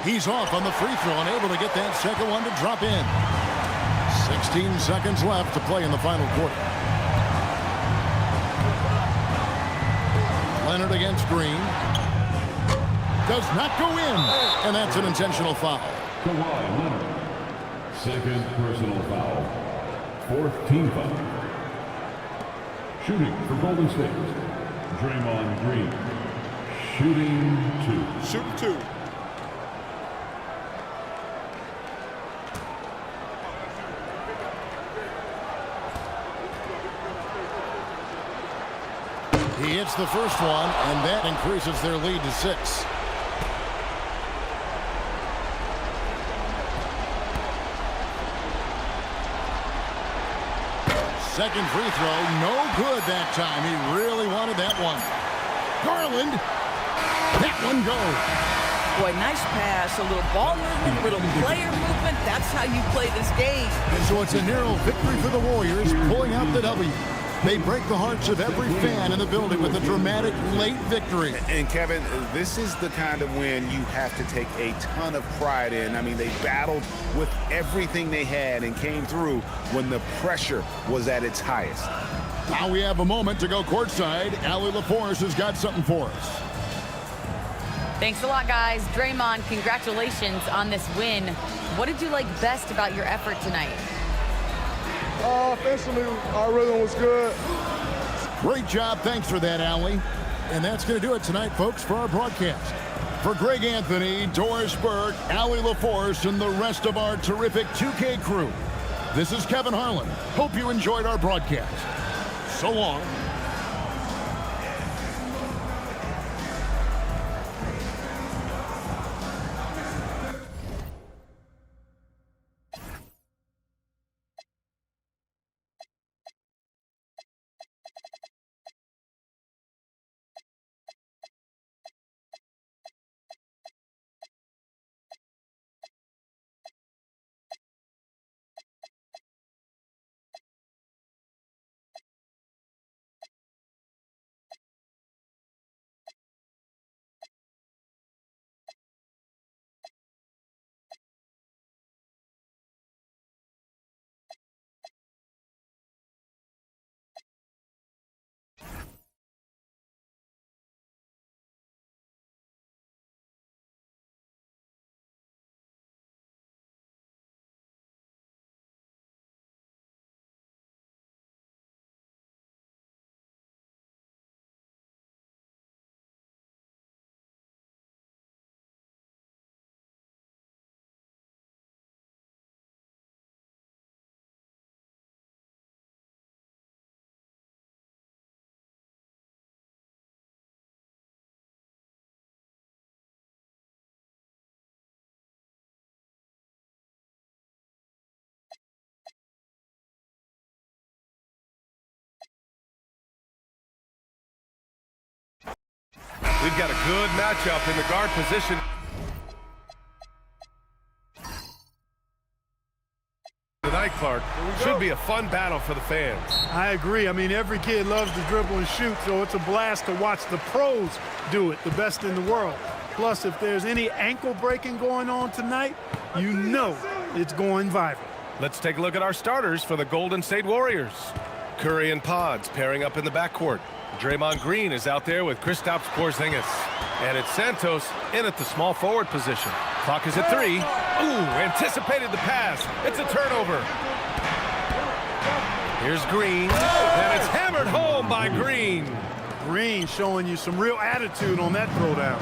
He's off on the free throw and able to get that second one to drop in. 16 seconds left to play in the final quarter. Leonard against Green. Does not go in, and that's an intentional foul. Kawhi Leonard. Second personal foul. 4th team foul. Shooting for Golden State, Draymond Green. Shooting 2. Shooting 2. He hits the first one, and that increases their lead to 6. Second free throw, no good that time. He really wanted that one. Garland, that one goes. Boy, nice pass, a little ball movement, little player movement. That's how you play this game. So it's a narrow victory for the Warriors, pulling out the W. They break the hearts of every fan in the building with a dramatic late victory. And Kevin, this is the kind of win you have to take a ton of pride in. I mean, they battled with everything they had and came through when the pressure was at its highest. Now we have a moment to go courtside. Allie LaForce has got something for us. Thanks a lot, guys. Draymond, congratulations on this win. What did you like best about your effort tonight? Offensively, our rhythm was good. Great job. Thanks for that, Allie. And that's going to do it tonight, folks, for our broadcast. For Greg Anthony, Doris Burke, Allie LaForce, and the rest of our terrific 2K crew, this is Kevin Harlan. Hope you enjoyed our broadcast. So long. We've got a good matchup in the guard position. Tonight, Clark, should be a fun battle for the fans. I agree. I mean, every kid loves to dribble and shoot, so it's a blast to watch the pros do it, the best in the world. Plus, if there's any ankle breaking going on tonight, you know it's going viral. Let's take a look at our starters for the Golden State Warriors. Curry and Pods pairing up in the backcourt. Draymond Green is out there with Kristaps Porzingis. And it's Santos in at the small forward position. Clock is at 3. Ooh, anticipated the pass. It's a turnover. Here's Green, and it's hammered home by Green. Green showing you some real attitude on that throwdown.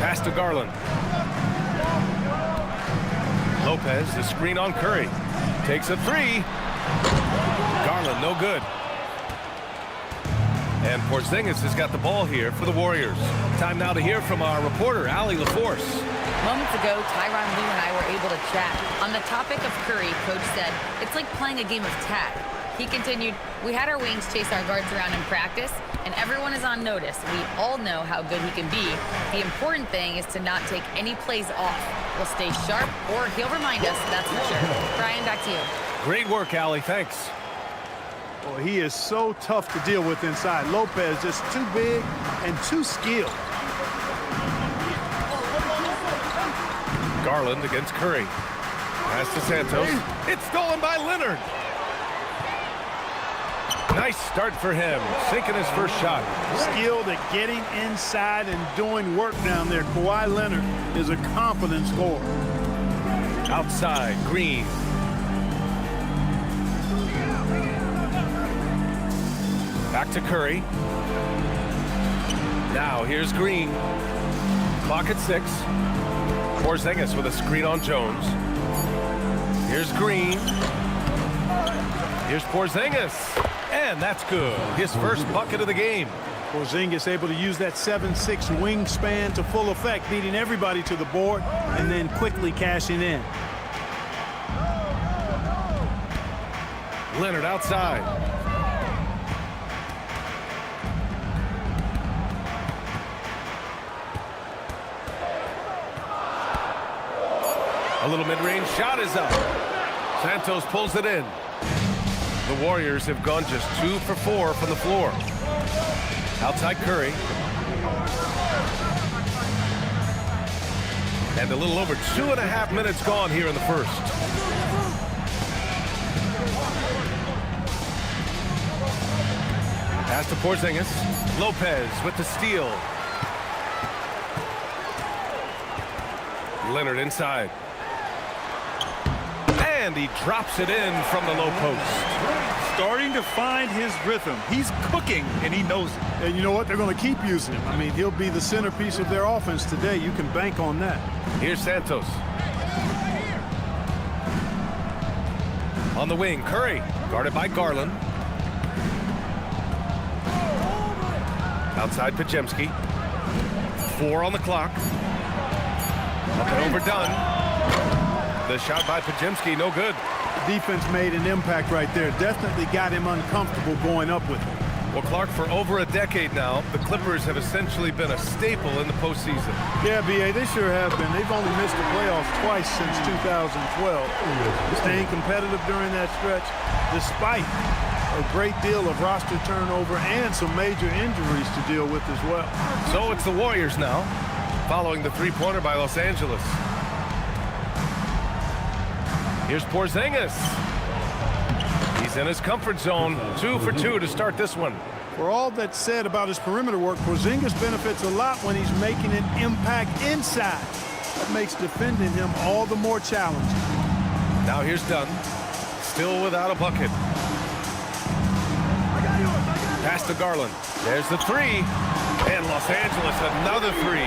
Pass to Garland. Lopez, the screen on Curry. Takes a 3. Garland, no good. And Porzingis has got the ball here for the Warriors. Time now to hear from our reporter, Allie LaForce. Moments ago, Tyronn Lue and I were able to chat. On the topic of Curry, Coach said, it's like playing a game of tag. He continued, we had our wings chase our guards around in practice, and everyone is on notice. We all know how good he can be. The important thing is to not take any plays off. We'll stay sharp, or he'll remind us, that's for sure. Brian, back to you. Great work, Allie. Thanks. Oh, he is so tough to deal with inside. Lopez just too big and too skilled. Garland against Curry. Pass to Santos. It's stolen by Leonard. Nice start for him, sinking his first shot. Skilled at getting inside and doing work down there. Kawhi Leonard is a confident scorer. Outside, Green. Back to Curry. Now here's Green. Clock at 6. Porzingis with a screen on Jones. Here's Green. Here's Porzingis. And that's good. His first bucket of the game. Porzingis able to use that 7'6" wingspan to full effect, beating everybody to the board and then quickly cashing in. Leonard outside. A little mid-range shot is up. Santos pulls it in. The Warriors have gone just 2 for 4 from the floor. Outside Curry. And a little over 2.5 minutes gone here in the first. Pass to Porzingis. Lopez with the steal. Leonard inside. And he drops it in from the low post. Starting to find his rhythm. He's cooking, and he knows it. And you know what? They're going to keep using him. I mean, he'll be the centerpiece of their offense today. You can bank on that. Here's Santos. On the wing, Curry, guarded by Garland. Outside Podziemski. 4 on the clock. Up and overdone. The shot by Podziemski, no good. Defense made an impact right there. Definitely got him uncomfortable going up with it. Well, Clark, for over a decade now, the Clippers have essentially been a staple in the postseason. Yeah, B.A., they sure have been. They've only missed the playoffs twice since 2012. Staying competitive during that stretch, despite a great deal of roster turnover and some major injuries to deal with as well. So it's the Warriors now, following the three-pointer by Los Angeles. Here's Porzingis. He's in his comfort zone. 2 for 2 to start this one. For all that's said about his perimeter work, Porzingis benefits a lot when he's making an impact inside. That makes defending him all the more challenging. Now here's Dunn. Still without a bucket. Pass to Garland. There's the 3. And Los Angeles, another 3.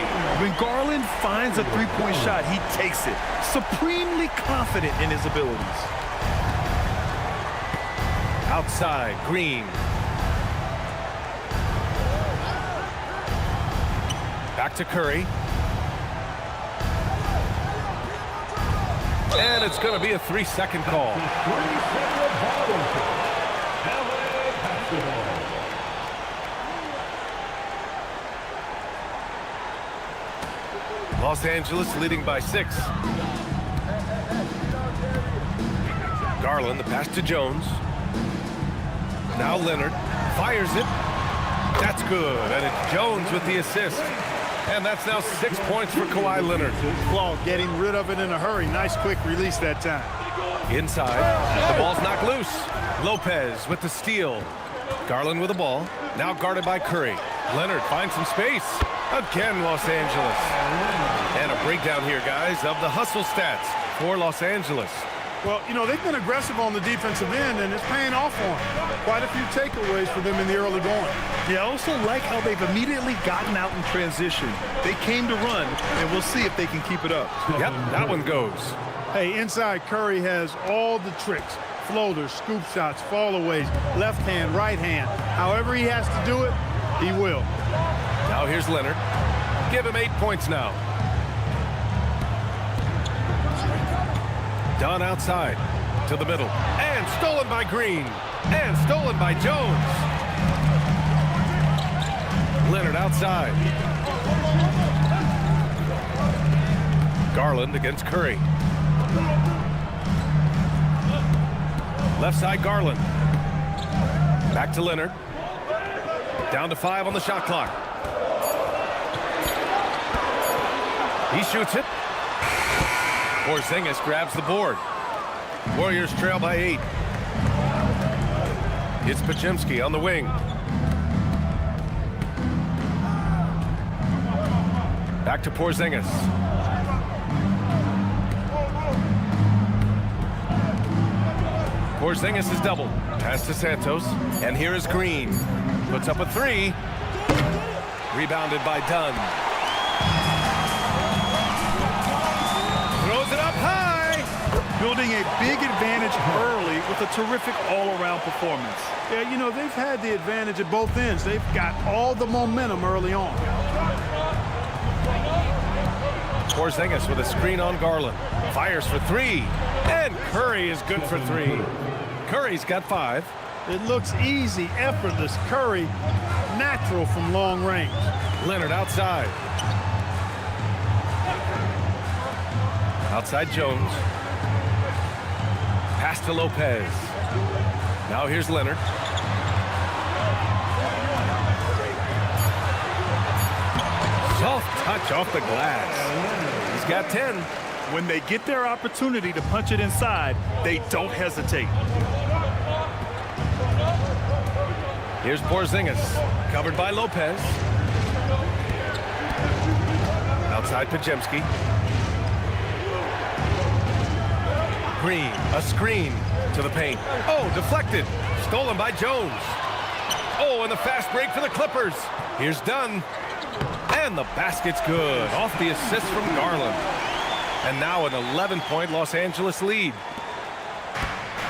When Garland finds a three-point shot, he takes it. Supremely confident in his abilities. Outside, Green. Back to Curry. And it's going to be a 3-second call. Los Angeles leading by 6. Garland, the pass to Jones. Now Leonard fires it. That's good, and it's Jones with the assist. And that's now 6 points for Kawhi Leonard. Claw getting rid of it in a hurry. Nice quick release that time. Inside, the ball's knocked loose. Lopez with the steal. Garland with the ball, now guarded by Curry. Leonard finds some space. Again, Los Angeles. And a breakdown here, guys, of the hustle stats for Los Angeles. Well, you know, they've been aggressive on the defensive end, and it's paying off for them. Quite a few takeaways for them in the early going. Yeah, I also like how they've immediately gotten out in transition. They came to run, and we'll see if they can keep it up. Yep, that one goes. Hey, inside Curry has all the tricks. Floaters, scoop shots, fallaways, left hand, right hand. However he has to do it, he will. Now here's Leonard. Give him 8 points now. Dunn outside to the middle. And stolen by Green. And stolen by Jones. Leonard outside. Garland against Curry. Left side Garland. Back to Leonard. Down to 5 on the shot clock. He shoots it. Porzingis grabs the board. Warriors trail by 8. It's Podziemski on the wing. Back to Porzingis. Porzingis is doubled. Pass to Santos. And here is Green. Puts up a 3. Rebounded by Dunn. Throws it up high. Building a big advantage early with a terrific all-around performance. Yeah, you know, they've had the advantage at both ends. They've got all the momentum early on. Porzingis with a screen on Garland. Fires for 3. And Curry is good for 3. Curry's got 5. It looks easy, effortless. Curry, natural from long range. Leonard outside. Outside Jones. Pass to Lopez. Now here's Leonard. Soft touch off the glass. He's got 10. When they get their opportunity to punch it inside, they don't hesitate. Here's Porzingis, covered by Lopez. Outside Podziemski. Green, a screen to the paint. Oh, deflected. Stolen by Jones. Oh, and the fast break for the Clippers. Here's Dunn. And the basket's good. Off the assist from Garland. And now an 11-point Los Angeles lead.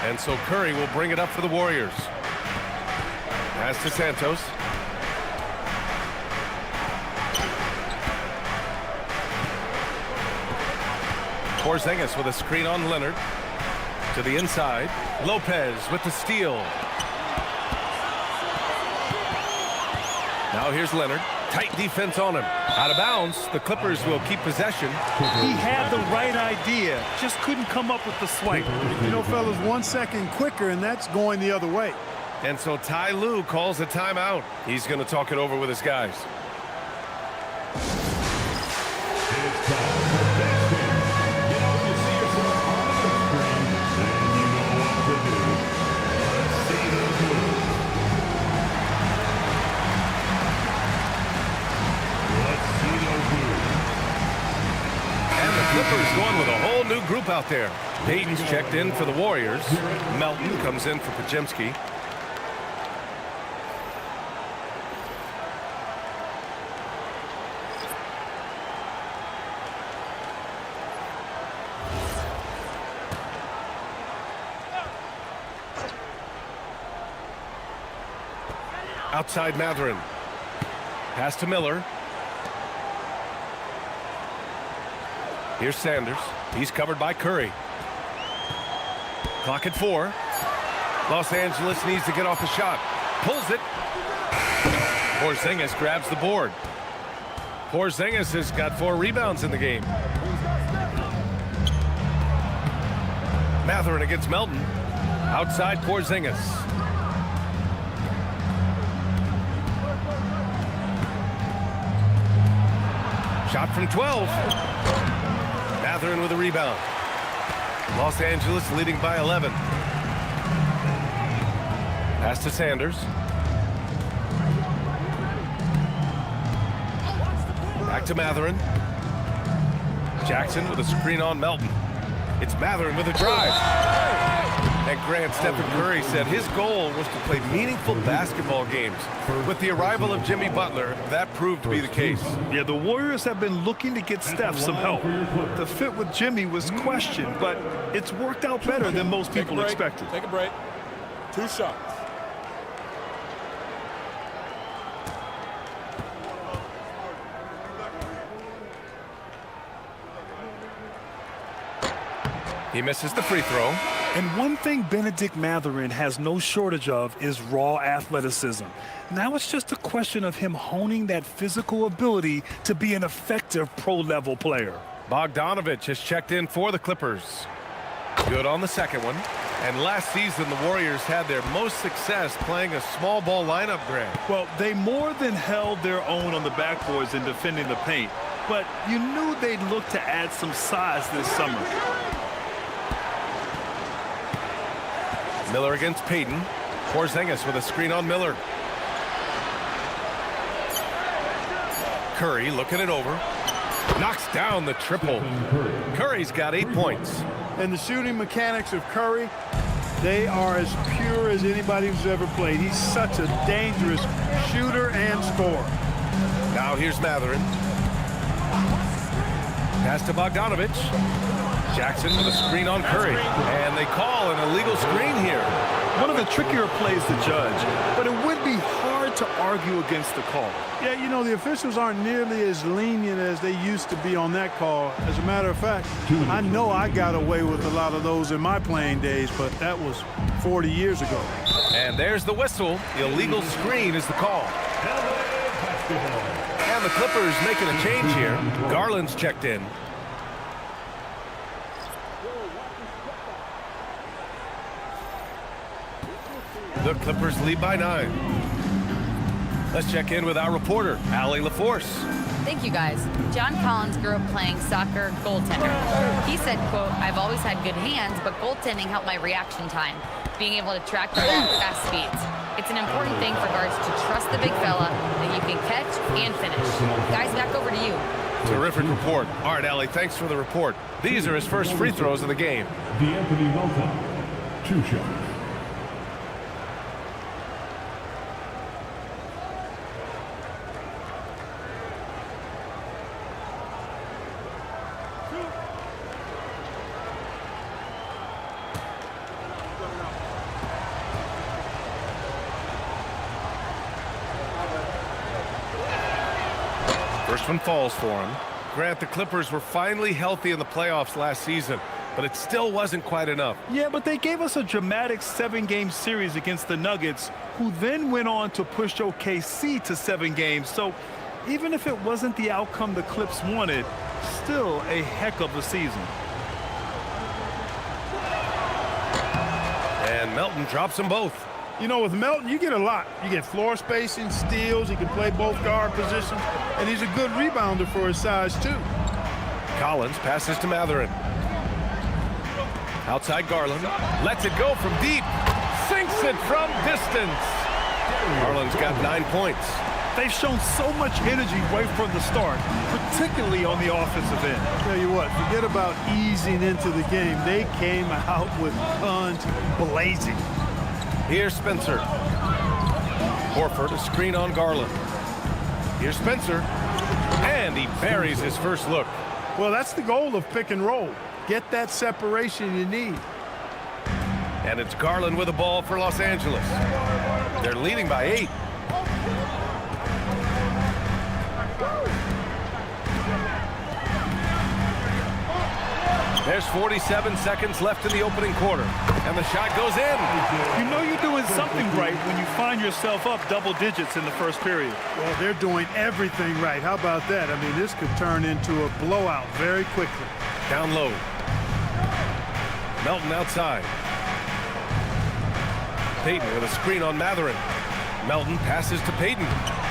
And so Curry will bring it up for the Warriors. Pass to Santos. Porzingis with a screen on Leonard. To the inside. Lopez with the steal. Now here's Leonard. Tight defense on him. Out of bounds. The Clippers will keep possession. He had the right idea. Just couldn't come up with the swipe. You know, fellas, 1 second quicker, and that's going the other way. And so Ty Lue calls a timeout. He's going to talk it over with his guys. It's time for testing. You know, you see yourself on the screen, then you know what to do. Let's see those moves. Let's see those moves. And the Clippers going with a whole new group out there. Payton's checked in for the Warriors. Melton comes in for Podziemski. Outside Mathurin. Pass to Miller. Here's Sanders. He's covered by Curry. Clock at 4. Los Angeles needs to get off the shot. Pulls it. Porzingis grabs the board. Porzingis has got 4 rebounds in the game. Mathurin against Melton. Outside Porzingis. Shot from 12. Mathurin with a rebound. Los Angeles leading by 11. Pass to Sanders. Back to Mathurin. Jackson with a screen on Melton. It's Mathurin with a drive. And Grant, Stephen Curry said his goal was to play meaningful basketball games. With the arrival of Jimmy Butler, that proved to be the case. Yeah, the Warriors have been looking to get Steph some help. The fit with Jimmy was questioned, but it's worked out better than most people expected. Take a break. 2 shots. He misses the free throw. And one thing Benedict Mathurin has no shortage of is raw athleticism. Now it's just a question of him honing that physical ability to be an effective pro-level player. Bogdanovich has checked in for the Clippers. Good on the second one. And last season, the Warriors had their most success playing a small ball lineup, Grant. Well, they more than held their own on the backboards in defending the paint. But you knew they'd look to add some size this summer. Miller against Payton. Porzingis with a screen on Miller. Curry looking it over. Knocks down the triple. Curry's got 8 points. And the shooting mechanics of Curry, they are as pure as anybody who's ever played. He's such a dangerous shooter and scorer. Now here's Mathurin. Pass to Bogdanovich. Jackson with a screen on Curry. And they call an illegal screen here. One of the trickier plays to judge, but it would be hard to argue against the call. Yeah, you know, the officials aren't nearly as lenient as they used to be on that call. As a matter of fact, I know I got away with a lot of those in my playing days, but that was 40 years ago. And there's the whistle. The illegal screen is the call. And the Clippers making a change here. Garland's checked in. The Clippers lead by 9. Let's check in with our reporter, Allie LaForce. Thank you, guys. John Collins grew up playing soccer goaltender. He said, quote, "I've always had good hands, but goaltending helped my reaction time, being able to track the ball at fast speeds. It's an important thing for guards to trust the big fella that you can catch and finish." Guys, back over to you. Terrific report. All right, Allie, thanks for the report. These are his first free throws of the game. D'Anthony Melton, 2 shots. First one falls for him. Grant, the Clippers were finally healthy in the playoffs last season, but it still wasn't quite enough. Yeah, but they gave us a dramatic 7-game series against the Nuggets, who then went on to push OKC to 7 games. So even if it wasn't the outcome the Clips wanted, still a heck of a season. And Melton drops them both. You know, with Melton, you get a lot. You get floor spacing, steals, he can play both guard positions, and he's a good rebounder for his size, too. Collins passes to Mathurin. Outside Garland. Lets it go from deep. Sinks it from distance. Garland's got 9 points. They've shown so much energy right from the start, particularly on the offensive end. Tell you what, forget about easing into the game. They came out with guns blazing. Here's Spencer. Horford, a screen on Garland. Here's Spencer. And he buries his first look. Well, that's the goal of pick and roll. Get that separation you need. And it's Garland with the ball for Los Angeles. They're leading by 8. There's 47 seconds left in the opening quarter. And the shot goes in. You know you're doing something right when you find yourself up double digits in the first period. Well, they're doing everything right. How about that? I mean, this could turn into a blowout very quickly. Down low. Melton outside. Payton with a screen on Matherin. Melton passes to Payton.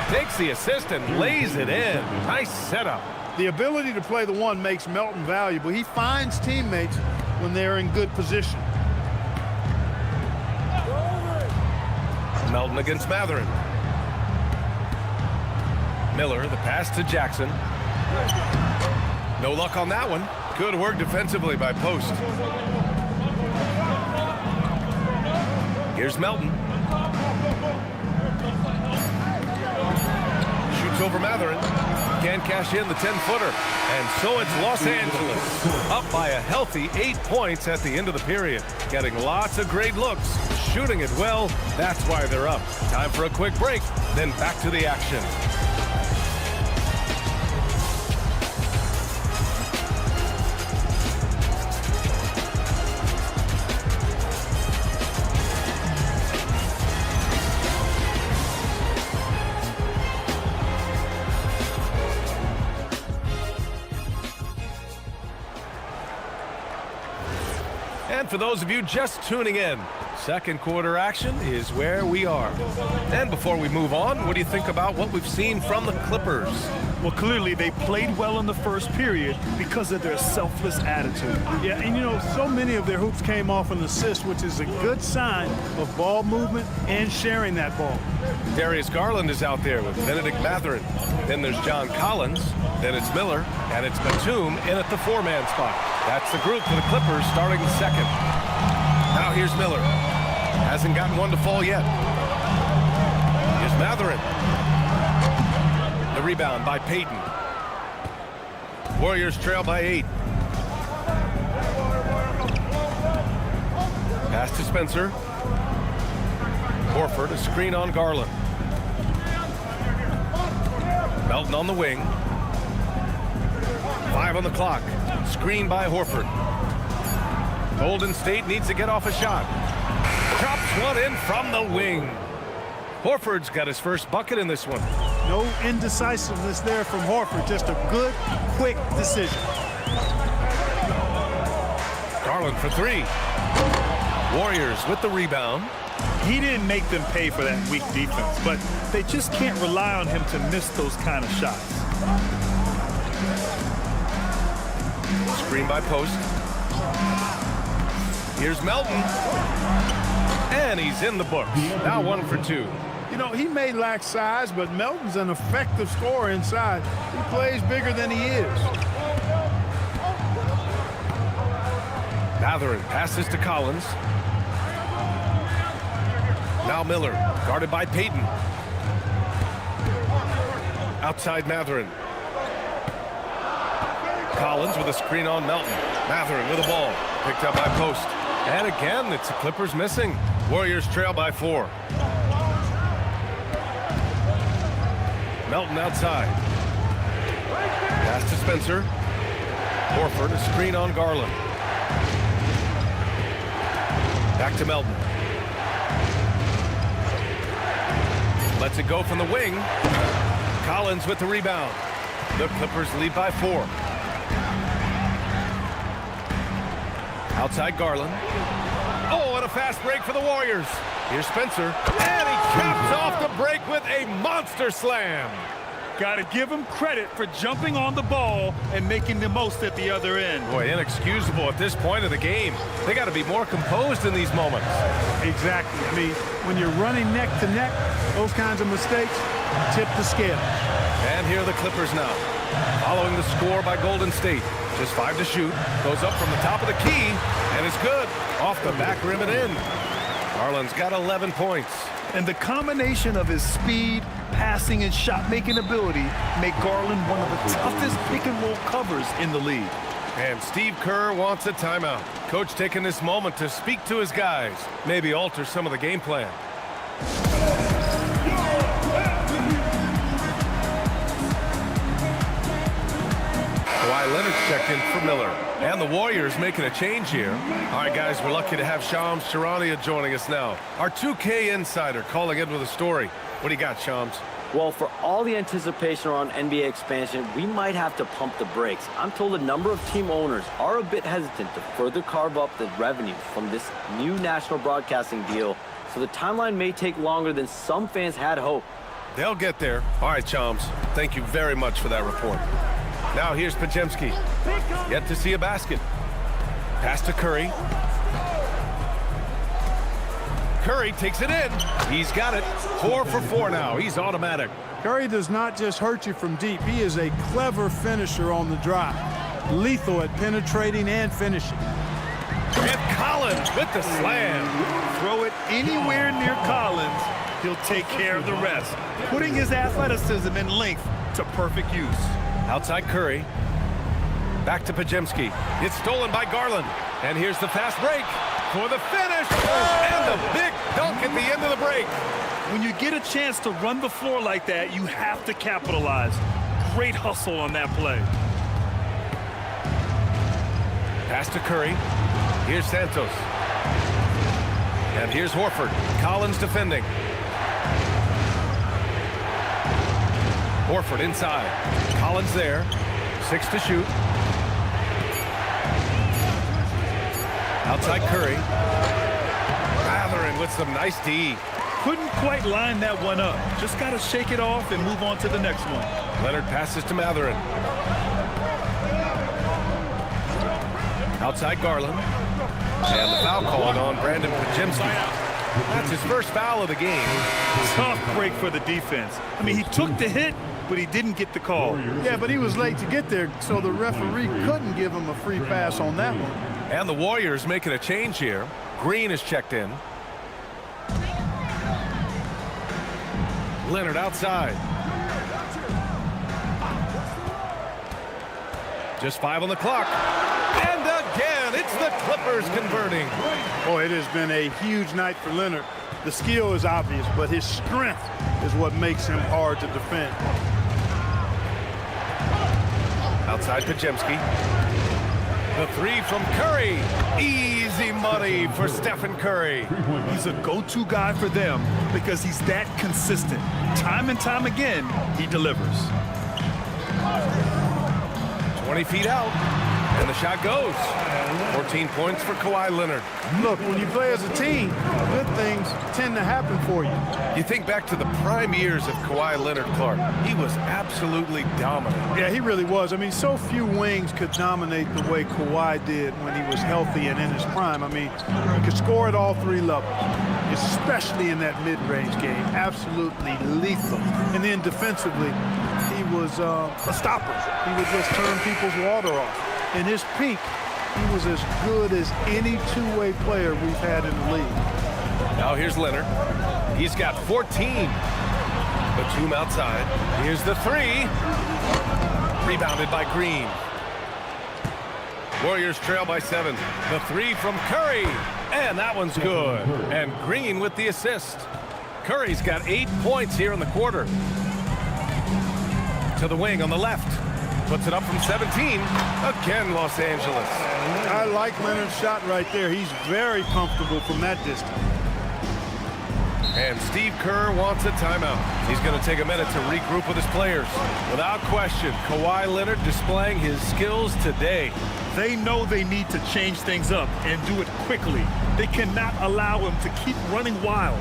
Takes the assist and lays it in. Nice setup. The ability to play the one makes Melton valuable. He finds teammates when they're in good position. Melton against Matherin. Miller, the pass to Jackson. No luck on that one. Good work defensively by Post. Here's Melton. Shoots over Matherin. Can't cash in the 10-footer. And so it's Los Angeles. Up by a healthy 8 points at the end of the period. Getting lots of great looks. Shooting it well. That's why they're up. Time for a quick break. Then back to the action. And for those of you just tuning in, second quarter action is where we are. And before we move on, what do you think about what we've seen from the Clippers? Well, clearly they played well in the first period because of their selfless attitude. Yeah, and you know, so many of their hoops came off an assist, which is a good sign of ball movement and sharing that ball. Darius Garland is out there with Benedict Matherin. Then there's John Collins. Then it's Miller. And it's Batum in at the four-man spot. That's the group for the Clippers starting second. Now here's Miller. Hasn't gotten one to fall yet. Here's Matherin. The rebound by Payton. Warriors trail by 8. Pass to Spencer. Horford, a screen on Garland. Melton on the wing. 5 on the clock. Screen by Horford. Golden State needs to get off a shot. Drops one in from the wing. Horford's got his first bucket in this one. No indecisiveness there from Horford. Just a good, quick decision. Garland for 3. Warriors with the rebound. He didn't make them pay for that weak defense, but they just can't rely on him to miss those kind of shots. Screen by Post. Here's Melton. And he's in the books. Now 1 for 2. You know, he may lack size, but Melton's an effective scorer inside. He plays bigger than he is. Matherin passes to Collins. Now Miller, guarded by Payton. Outside Matherin. Collins with a screen on Melton. Matherin with a ball. Picked up by Post. And again, it's the Clippers missing. Warriors trail by 4. Melton outside. Pass to Spencer. Horford, a screen on Garland. Back to Melton. Lets it go from the wing. Collins with the rebound. The Clippers lead by 4. Outside Garland. Oh, and a fast break for the Warriors. Here's Spencer. And he caps off the break with a monster slam. Got to give him credit for jumping on the ball and making the most at the other end. Boy, inexcusable at this point of the game. They got to be more composed in these moments. Exactly. I mean, when you're running neck to neck, those kinds of mistakes tip the scale. And here are the Clippers now. Following the score by Golden State. Just 5 to shoot. Goes up from the top of the key. And it's good. Off the back rim and in. Garland's got 11 points. And the combination of his speed, passing, and shot-making ability make Garland one of the toughest pick-and-roll covers in the league. And Steve Kerr wants a timeout. Coach taking this moment to speak to his guys. Maybe alter some of the game plan. Kawhi Leonard checked in for Miller. And the Warriors making a change here. All right, guys, we're lucky to have Shams Charania joining us now. Our 2K insider calling in with a story. What do you got, Shams? Well, for all the anticipation around NBA expansion, we might have to pump the brakes. I'm told a number of team owners are a bit hesitant to further carve up the revenue from this new national broadcasting deal, so the timeline may take longer than some fans had hoped. They'll get there. All right, Shams. Thank you very much for that report. Now here's Pajemski. Yet to see a basket. Pass to Curry. Curry takes it in. He's got it. 4 for 4 now. He's automatic. Curry does not just hurt you from deep. He is a clever finisher on the drive. Lethal at penetrating and finishing. And Collins with the slam. Throw it anywhere near Collins. He'll take care of the rest, putting his athleticism and length to perfect use. Outside Curry. Back to Pajemski. It's stolen by Garland. And here's the fast break for the finish. And the big dunk at the end of the break. When you get a chance to run the floor like that, you have to capitalize. Great hustle on that play. Pass to Curry. Here's Santos. And here's Horford. Collins defending. Horford inside. Collins there. 6 to shoot. Outside Curry. Mathurin with some nice D. Couldn't quite line that one up. Just got to shake it off and move on to the next one. Leonard passes to Mathurin. Outside Garland. And the foul called on Brandon Pajemski. That's his first foul of the game. Tough break for the defense. I mean, he took the hit, but he didn't get the call. Yeah, but he was late to get there, so the referee couldn't give him a free pass on that one. And the Warriors making a change here. Green is checked in. Leonard outside. Just 5 on the clock. And again, it's the Clippers converting. Boy, it has been a huge night for Leonard. The skill is obvious, but his strength is what makes him hard to defend. Outside Pajemski. The 3 from Curry. Easy money for Stephen Curry. He's a go-to guy for them because he's that consistent. Time and time again, he delivers. 20 feet out. And the shot goes. 14 points for Kawhi Leonard. Look, when you play as a team, good things tend to happen for you. You think back to the prime years of Kawhi Leonard, Clark. He was absolutely dominant. Yeah, he really was. I mean, so few wings could dominate the way Kawhi did when he was healthy and in his prime. I mean, he could score at all 3 levels, especially in that mid-range game. Absolutely lethal. And then defensively, he was a stopper. He would just turn people's water off. In his peak, he was as good as any two-way player we've had in the league. Now here's Leonard. He's got 14. Batum outside. Here's the 3. Rebounded by Green. Warriors trail by 7. The 3 from Curry. And that one's good. And Green with the assist. Curry's got 8 points here in the quarter. To the wing on the left. Puts it up from 17. Again, Los Angeles. I like Leonard's shot right there. He's very comfortable from that distance. And Steve Kerr wants a timeout. He's going to take a minute to regroup with his players. Without question, Kawhi Leonard displaying his skills today. They know they need to change things up and do it quickly. They cannot allow him to keep running wild.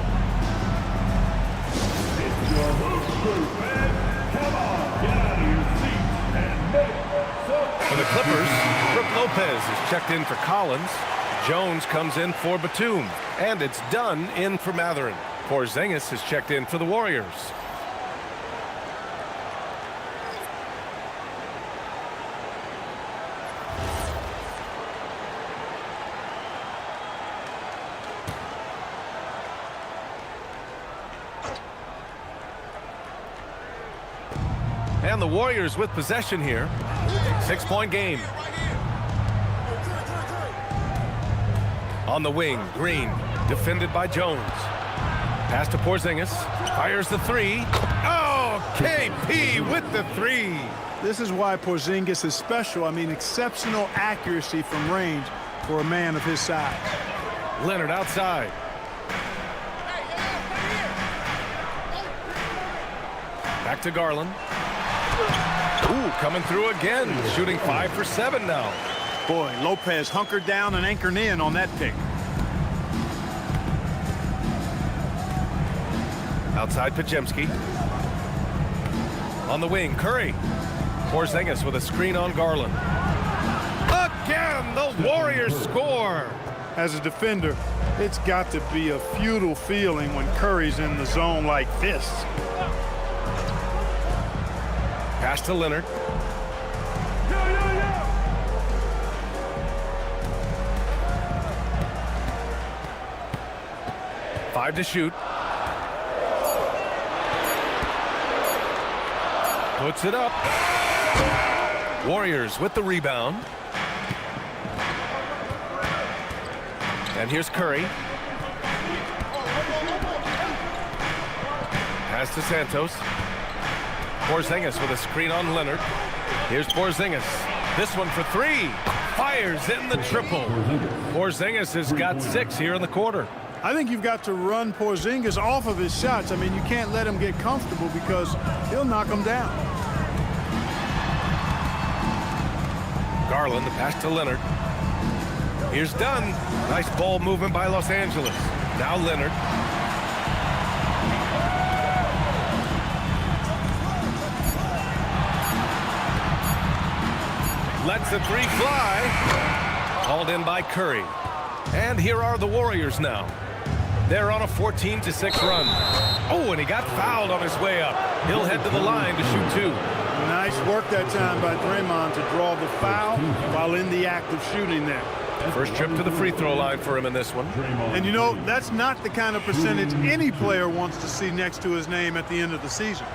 It's your host crew, man. Come on, get out of your seats and make some. For the Clippers, Brook Lopez is checked in for Collins. Jones comes in for Batum. And it's Dunn in for Mathurin. Porzingis is checked in for the Warriors. And the Warriors with possession here. 6-point game. On the wing, Green, defended by Jones. Pass to Porzingis, fires the 3. Oh, KP with the three. This is why Porzingis is special. I mean, exceptional accuracy from range for a man of his size. Leonard outside. Back to Garland. Ooh, coming through again, shooting 5 for 7 now. Boy, Lopez hunkered down and anchored in on that pick. Outside Pajemski. On the wing, Curry. Porzingis with a screen on Garland. Again, the Warriors score. As a defender, it's got to be a futile feeling when Curry's in the zone like this. Pass to Leonard. Five to shoot. Puts it up. Warriors with the rebound. And here's Curry. Pass to Santos. Porzingis with a screen on Leonard. Here's Porzingis. This one for three. Fires in the triple. Porzingis has got 6 here in the quarter. I think you've got to run Porzingis off of his shots. I mean, you can't let him get comfortable because he'll knock him down. Garland, the pass to Leonard. Here's Dunn. Nice ball movement by Los Angeles. Now Leonard. Lets the three fly. Called in by Curry. And here are the Warriors now. They're on a 14-6 run. Oh, and he got fouled on his way up. He'll head to the line to shoot 2. Nice work that time by Draymond to draw the foul while in the act of shooting there. First trip to the free throw line for him in this one. And you know, that's not the kind of percentage any player wants to see next to his name at the end of the season.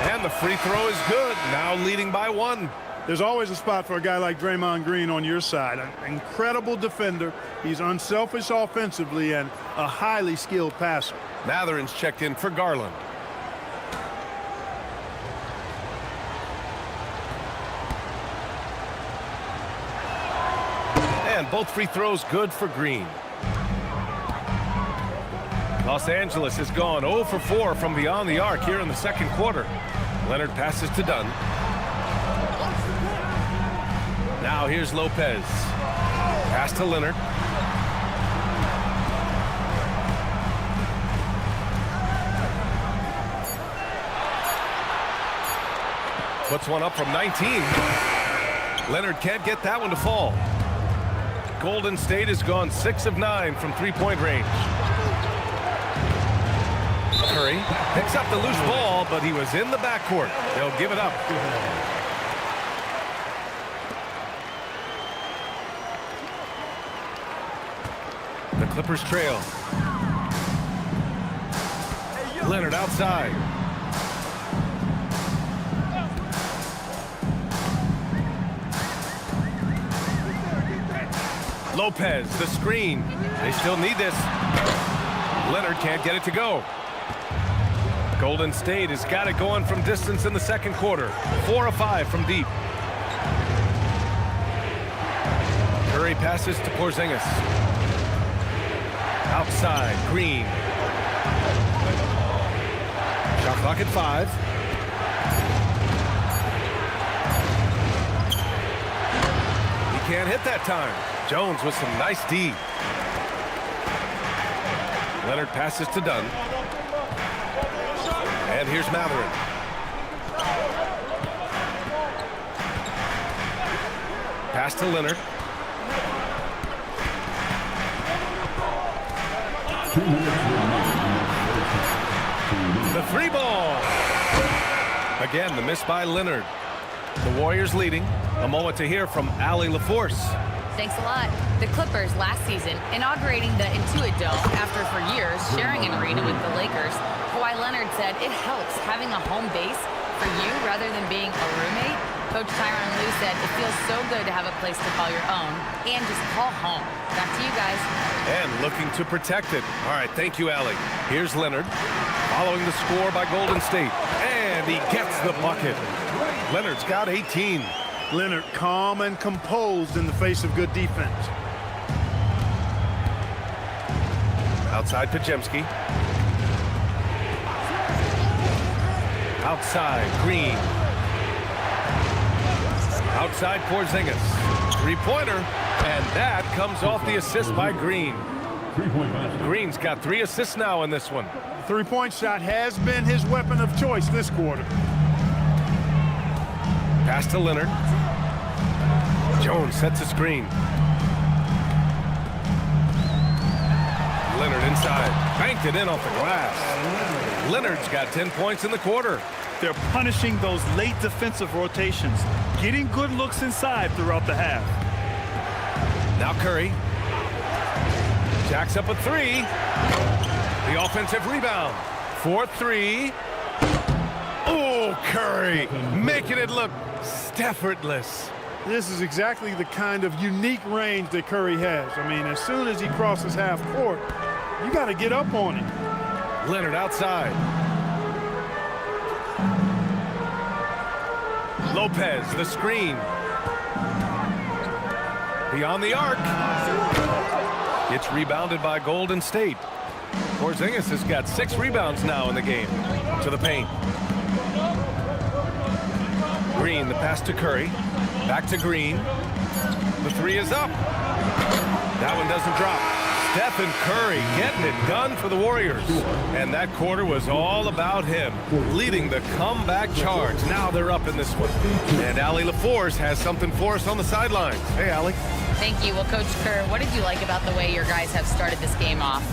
And the free throw is good. Now leading by 1. There's always a spot for a guy like Draymond Green on your side. An incredible defender. He's unselfish offensively and a highly skilled passer. Matherin's checked in for Garland. And both free throws good for Green. Los Angeles has gone 0 for 4 from beyond the arc here in the second quarter. Leonard passes to Dunn. Now here's Lopez. Pass to Leonard. Puts one up from 19. Leonard can't get that one to fall. Golden State has gone 6 of 9 from three-point range. Curry picks up the loose ball, but he was in the backcourt. They'll give it up. The Clippers trail. Leonard outside. Lopez, the screen. They still need this. Leonard can't get it to go. Golden State has got it going from distance in the second quarter. 4 of 5 from deep. Curry passes to Porzingis. Outside, Green. Shot clock at 5. He can't hit that time. Jones with some nice D. Leonard passes to Dunn. And here's Matherin. Pass to Leonard. The three ball. Again, the miss by Leonard. The Warriors leading. A moment to hear from Allie LaForce. Thanks a lot. The Clippers last season inaugurating the Intuit Dome after for years sharing an arena with the Lakers. Kawhi Leonard said it helps having a home base for you rather than being a roommate? Coach Tyronn Lue said it feels so good to have a place to call your own and just call home. Back to you guys. And looking to protect it. All right, thank you, Allie. Here's Leonard, following the score by Golden State. And he gets the bucket. Leonard's got 18. Leonard calm and composed in the face of good defense. Outside Pajemski. Outside Green. Outside Porzingis. Three-pointer. And that comes off the assist by Green. Green's got 3 assists now in this one. Three-point shot has been his weapon of choice this quarter. Pass to Leonard. Jones sets a screen. Leonard inside. Banked it in off the glass. Leonard's got 10 points in the quarter. They're punishing those late defensive rotations, getting good looks inside throughout the half. Now Curry. Jacks up a 3. The offensive rebound. 4-3. Oh, Curry making it look effortless. This is exactly the kind of unique range that Curry has. I mean, as soon as he crosses half court, you got to get up on him. Leonard outside. Lopez, the screen. Beyond the arc. It's rebounded by Golden State. Porzingis has got 6 rebounds now in the game. To the paint. Green, the pass to Curry. Back to Green. The 3 is up. That one doesn't drop. Stephen Curry getting it done for the Warriors. And that quarter was all about him, leading the comeback charge. Now they're up in this one. And Allie LaForce has something for us on the sidelines. Hey, Allie. Thank you. Well, Coach Kerr, what did you like about the way your guys have started this game off?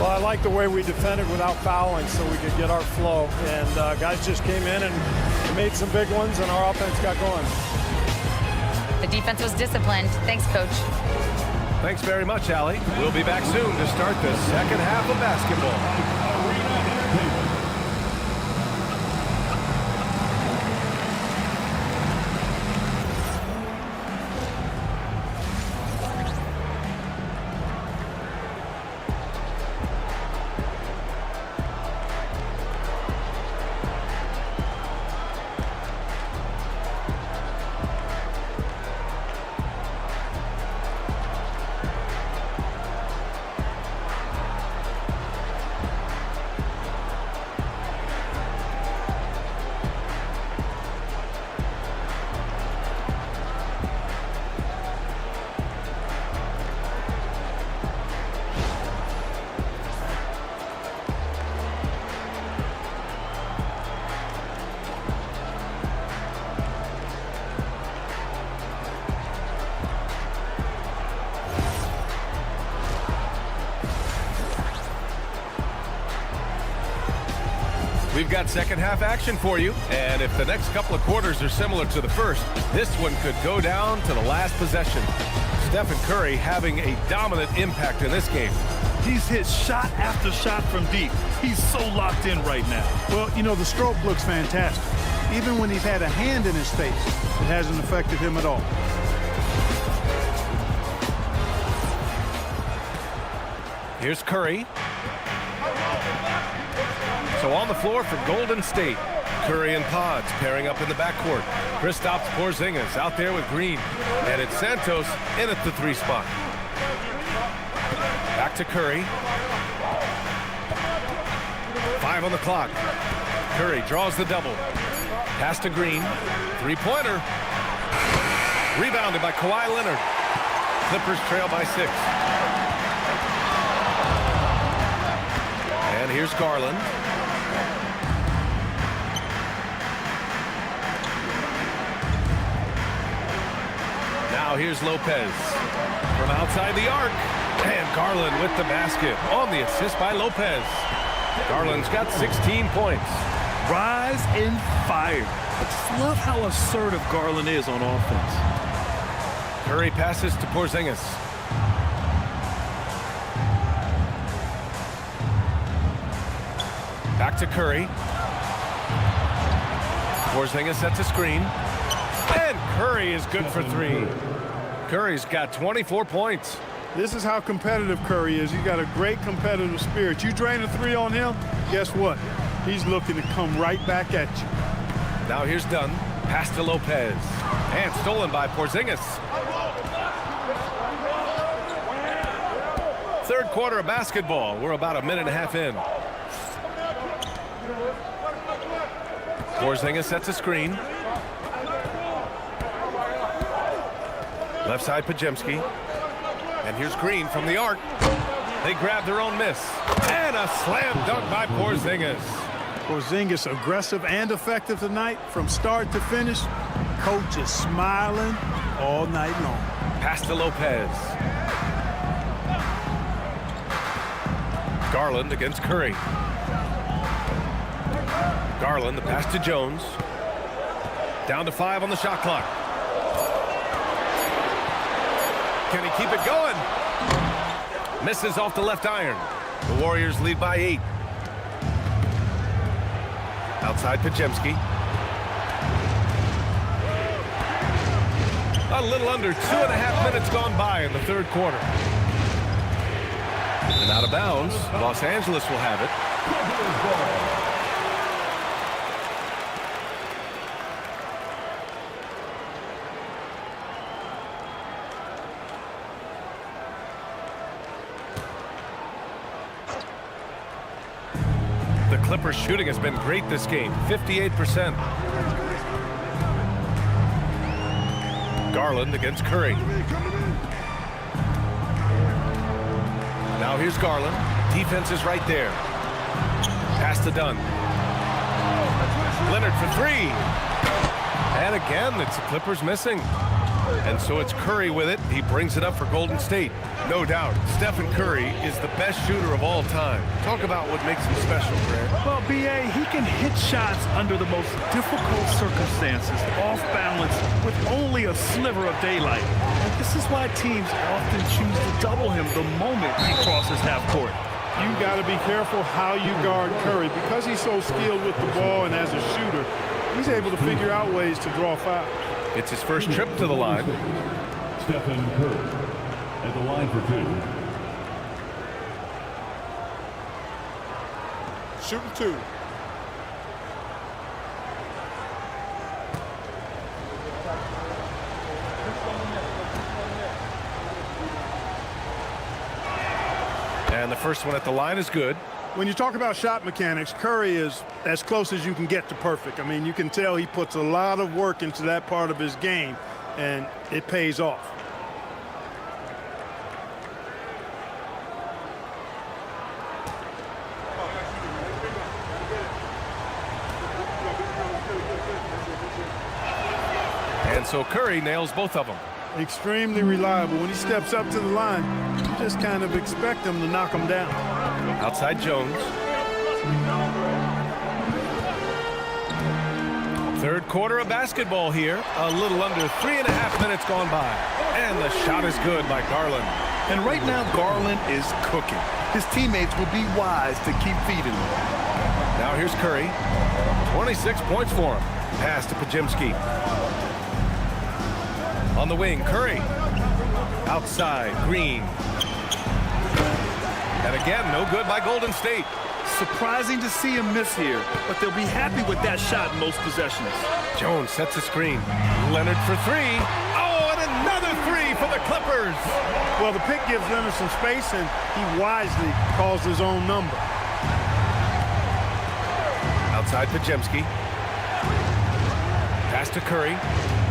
Well, I like the way we defended without fouling so we could get our flow. And guys just came in and made some big ones, and our offense got going. The defense was disciplined. Thanks, Coach. Thanks very much, Allie. We'll be back soon to start the second half of basketball. We've got second half action for you, and if the next couple of quarters are similar to the first, this one could go down to the last possession. Stephen Curry having a dominant impact in this game. He's hit shot after shot from deep. He's so locked in right now. Well, you know, the stroke looks fantastic. Even when he's had a hand in his face, it hasn't affected him at all. Here's Curry. So on the floor for Golden State, Curry and Pods pairing up in the backcourt. Kristaps Porzingis out there with Green. And it's Santos in at the 3 spot. Back to Curry. 5 on the clock. Curry draws the double. Pass to Green. 3-pointer. Rebounded by Kawhi Leonard. Clippers trail by 6. And here's Garland. Now here's Lopez from outside the arc. And Garland with the basket on the assist by Lopez. Garland's got 16 points. Rise and fire. I just love how assertive Garland is on offense. Curry passes to Porzingis. Back to Curry. Porzingis sets a screen. And Curry is good for 3. Curry's got 24 points. This is how competitive Curry is. He's got a great competitive spirit. You drain a 3 on him, guess what? He's looking to come right back at you. Now here's Dunn. Pass to Lopez. And stolen by Porzingis. Third quarter of basketball. We're about a minute and a half in. Porzingis sets a screen. Left side, Pajemski. And here's Green from the arc. They grab their own miss. And a slam dunk by Porzingis. Porzingis aggressive and effective tonight from start to finish. Coach is smiling all night long. Pass to Lopez. Garland against Curry. Garland, the pass to Jones. Down to 5 on the shot clock. Can he keep it going? Misses off the left iron. The Warriors lead by 8. Outside Pajemski. A little under 2.5 minutes gone by in the third quarter. And out of bounds, Los Angeles will have it. The Clippers shooting has been great this game, 58%. Garland against Curry. Now here's Garland. Defense is right there. Pass to Dunn. Leonard for 3. And again, it's the Clippers missing. And so it's Curry with it. He brings it up for Golden State. No doubt, Stephen Curry is the best shooter of all time. Talk about what makes him special, Grant. Well, B.A., he can hit shots under the most difficult circumstances, off balance, with only a sliver of daylight. And this is why teams often choose to double him the moment he crosses half court. You got to be careful how you guard Curry. Because he's so skilled with the ball and as a shooter, he's able to figure out ways to draw fouls. It's his first trip to the line. Stephen Curry at the line for 2. Shooting 2. And the first one at the line is good. When you talk about shot mechanics, Curry is as close as you can get to perfect. I mean, you can tell he puts a lot of work into that part of his game, and it pays off. And so Curry nails both of them. Extremely reliable. When he steps up to the line, you just kind of expect him to knock him down. Outside Jones. Third quarter of basketball here. A little under 3.5 minutes gone by. And the shot is good by Garland. And right now, Garland is cooking. His teammates will be wise to keep feeding him. Now here's Curry. 26 points for him. Pass to Pajemski. On the wing, Curry. Outside, Green. And again, no good by Golden State. Surprising to see him miss here, but they'll be happy with that shot in most possessions. Jones sets a screen. Leonard for 3. Oh, and another 3 for the Clippers. Well, the pick gives Leonard some space, and he wisely calls his own number. Outside Pajemski. Pass to Curry.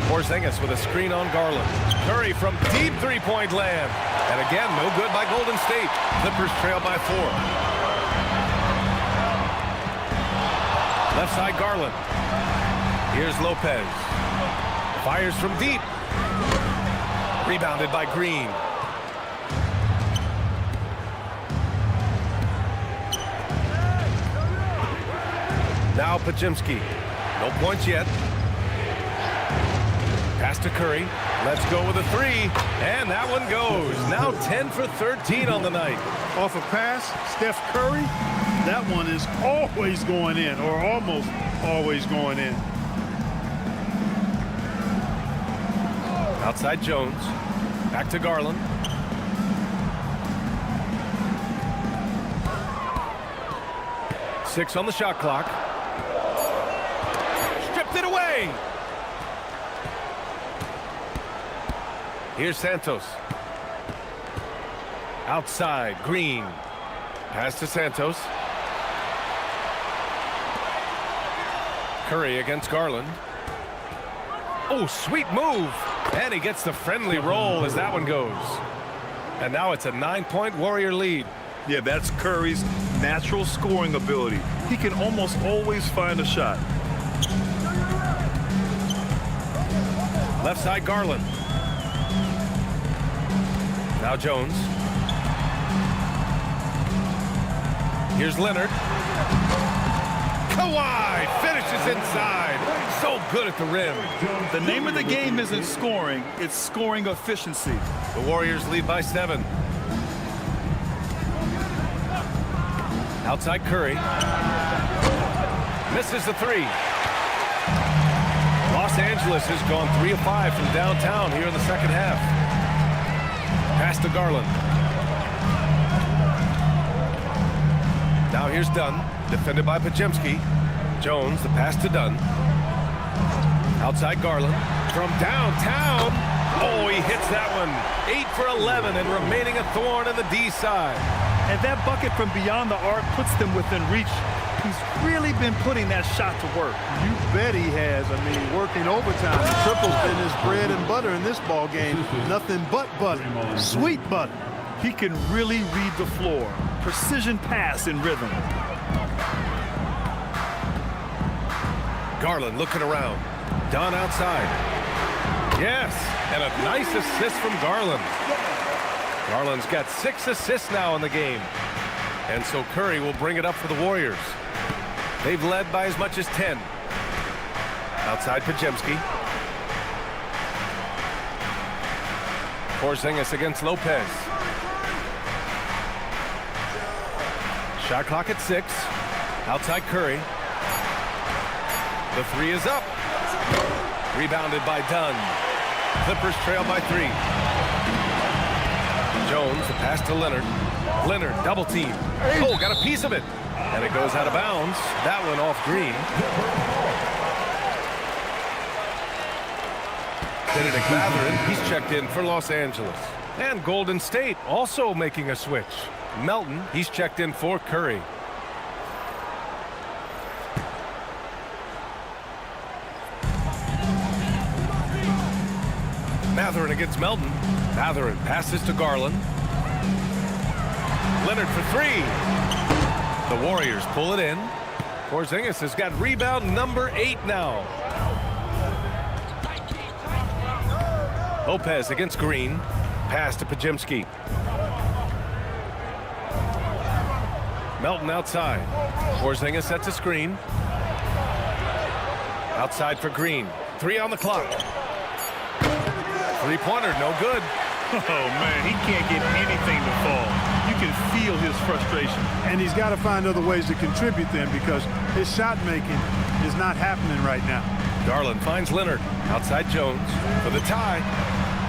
Porzingis with a screen on Garland. Curry from deep three-point land. And again, no good by Golden State. Clippers trail by 4. Left side, Garland. Here's Lopez. Fires from deep. Rebounded by Green. Now Pajemski. No points yet. Pass to Curry. Let's go with a 3. And that one goes. Now 10 for 13 on the night. Off a pass, Steph Curry, that one is always going in, or almost always going in. Outside Jones. Back to Garland. Six on the shot clock. Stripped it away. Here's Santos. Outside, Green. Pass to Santos. Curry against Garland. Oh, sweet move. And he gets the friendly roll as that one goes. And now it's a 9-point Warrior lead. Yeah, that's Curry's natural scoring ability. He can almost always find a shot. Left side, Garland. Now Jones. Here's Leonard. Kawhi finishes inside. So good at the rim. The name of the game isn't scoring, it's scoring efficiency. The Warriors lead by 7. Outside Curry. Misses the 3. Los Angeles has gone 3 of 5 from downtown here in the second half. Pass to Garland. Now here's Dunn, defended by Pajemski. Jones, the pass to Dunn. Outside Garland. From downtown. Oh, he hits that one. 8 for 11 and remaining a thorn in the D side. And that bucket from beyond the arc puts them within reach. He's really been putting that shot to work. You bet he has. I mean, working overtime. Triple's been his bread and butter in this ball game. Nothing but butter. Sweet butter. He can really read the floor. Precision pass in rhythm. Garland looking around. Dunn outside. Yes, and a nice assist from Garland. Garland's got 6 assists now in the game. And so Curry will bring it up for the Warriors. They've led by as much as 10. Outside Pajemski. Porzingis against Lopez. Shot clock at 6. Outside Curry. The 3 is up. Rebounded by Dunn. Clippers trail by 3. Jones, the pass to Leonard. Leonard, double team. Oh, got a piece of it. And it goes out of bounds. That one off Green. Benedict Mathurin, he's checked in for Los Angeles. And Golden State also making a switch. Melton, he's checked in for Curry. Mathurin against Melton. Mathurin passes to Garland. Leonard for 3. The Warriors pull it in. Porzingis has got rebound number 8 now. Lopez against Green. Pass to Pajemski. Melton outside. Porzingis sets a screen. Outside for Green. 3 on the clock. 3-pointer, no good. Oh, man, he can't get anything to fall. You can feel his frustration. And he's got to find other ways to contribute then because his shot making is not happening right now. Garland finds Leonard. Outside Jones for the tie.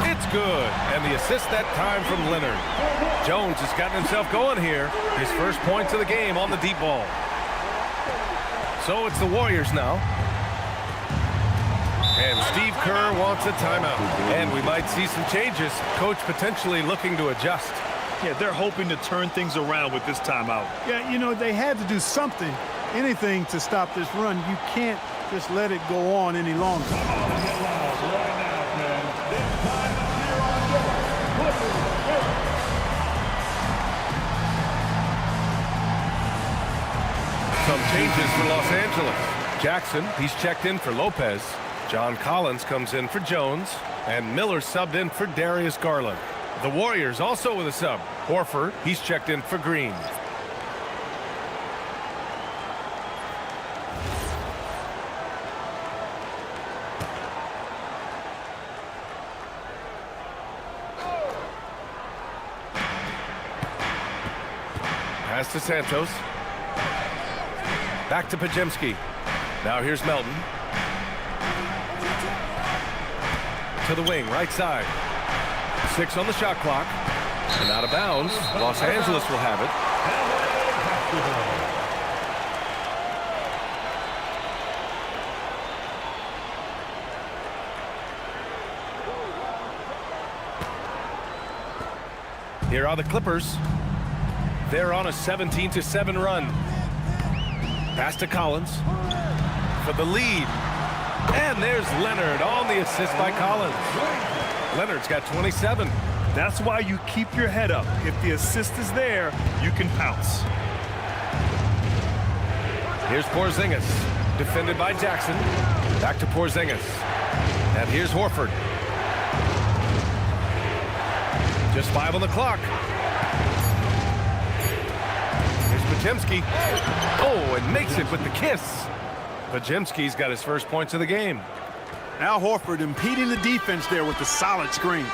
It's good. And the assist that time from Leonard. Jones has gotten himself going here. His first points of the game on the deep ball. So it's the Warriors now. And Steve Kerr wants a timeout. And we might see some changes. Coach potentially looking to adjust. Yeah, they're hoping to turn things around with this timeout. Yeah, you know, they had to do something, anything to stop this run. You can't just let it go on any longer. Some changes for Los Angeles. Jackson, he's checked in for Lopez. John Collins comes in for Jones. And Miller subbed in for Darius Garland. The Warriors also with a sub. Horford, he's checked in for Green. Pass to Santos. Back to Pajemski. Now here's Melton. To the wing, right side. 6 on the shot clock. And out of bounds. Los Angeles will have it. Here are the Clippers. They're on a 17-7 run. Pass to Collins for the lead. And there's Leonard on the assist by Collins. Leonard's got 27. That's why you keep your head up. If the assist is there, you can pounce. Here's Porzingis, defended by Jackson. Back to Porzingis. And here's Horford. Just 5 on the clock. Here's Podziemski. Oh, and makes it with the kiss. Podziemski's got his first points of the game. Al Horford impeding the defense there with the solid screen.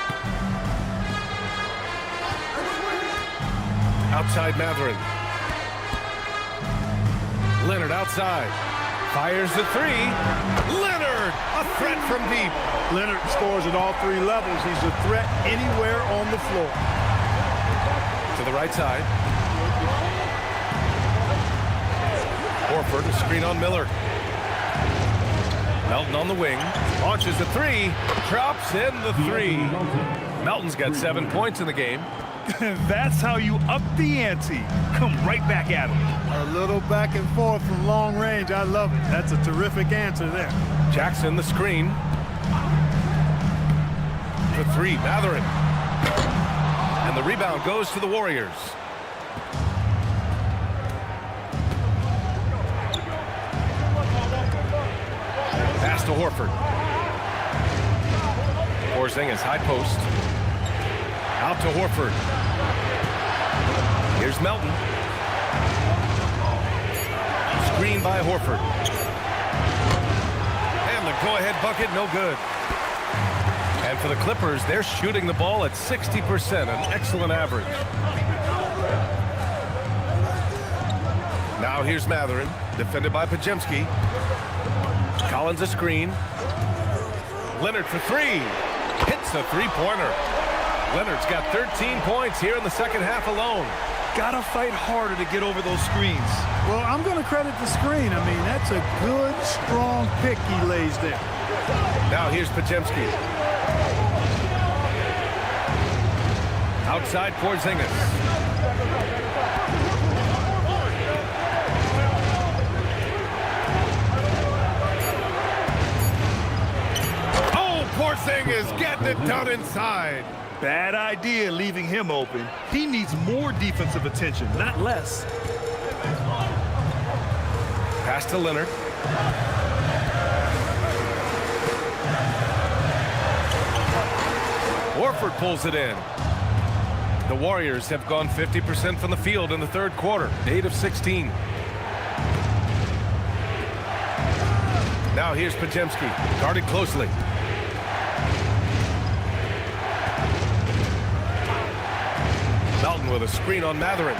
Outside Matherin. Leonard outside. Fires the 3. Leonard, a threat from deep. Leonard scores at all 3 levels. He's a threat anywhere on the floor. To the right side. Horford, a screen on Miller. Melton on the wing. Launches the 3. Drops in the 3. Melton's got 7 points in the game. That's how you up the ante. Come right back at him. A little back and forth from long range. I love it. That's a terrific answer there. Jackson, the screen. The 3, Matherin. And the rebound goes to the Warriors. Pass to Horford. Porzingis, high post. Out to Horford. Here's Melton. Screen by Horford. And the go-ahead bucket, no good. And for the Clippers, they're shooting the ball at 60%, an excellent average. Now here's Matherin, defended by Podziemski. Collins a screen. Leonard for 3. Hits a 3-pointer. Leonard's got 13 points here in the second half alone. Gotta fight harder to get over those screens. Well, I'm going to credit the screen. I mean, that's a good, strong pick he lays there. Now here's Podziemski. Outside Porzingis. Oh, Porzingis getting it done inside. Bad idea leaving him open. He needs more defensive attention, not less. Pass to Leonard. Horford pulls it in. The Warriors have gone 50% from the field in the third quarter, 8 of 16. Now here's Podziemski, guarded closely. Melton with a screen on Matherin.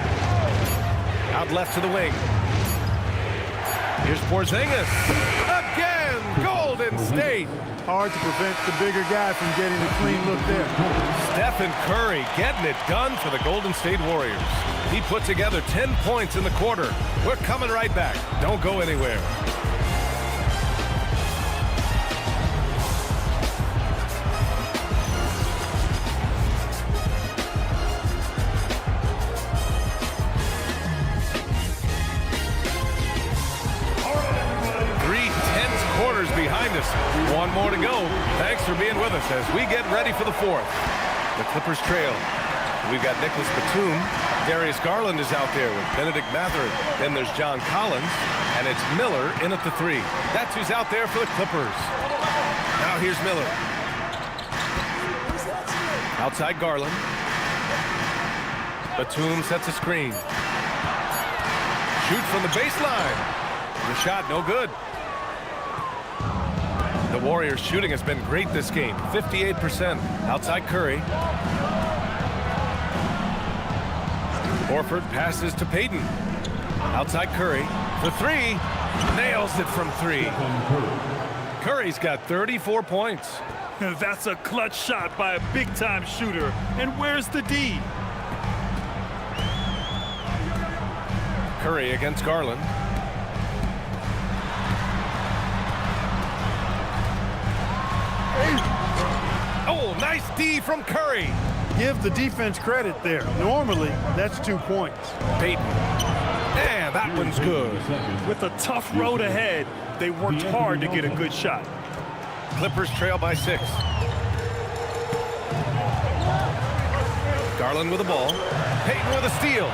Out left to the wing. Here's Porzingis. Again, Golden State. Hard to prevent the bigger guy from getting a clean look there. Stephen Curry getting it done for the Golden State Warriors. He put together 10 points in the quarter. We're coming right back. Don't go anywhere. Behind us. One more to go. Thanks for being with us as we get ready for the fourth. The Clippers trail. We've got Nicholas Batum. Darius Garland is out there with Benedict Matherin. Then there's John Collins. And it's Miller in at the 3. That's who's out there for the Clippers. Now here's Miller. Outside Garland. Batum sets a screen. Shoot from the baseline. The shot no good. The Warriors' shooting has been great this game, 58%. Outside Curry. Horford passes to Payton. Outside Curry for 3. Nails it from 3. Curry's got 34 points. That's a clutch shot by a big-time shooter. And where's the D? Curry against Garland. Oh, nice D from Curry. Give the defense credit there. Normally, that's 2 points. Payton. And that one's good. With a tough road ahead, they worked hard to get a good shot. Clippers trail by 6. Garland with the ball. Payton with a steal.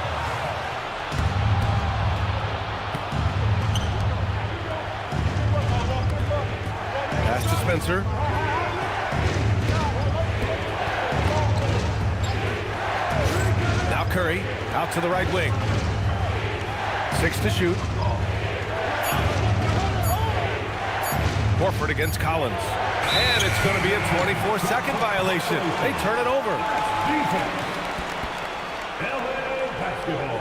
Pass to Spencer. Now Curry out to the right wing. 6 to shoot. Horford against Collins. And it's going to be a 24-second violation. They turn it over. LA basketball.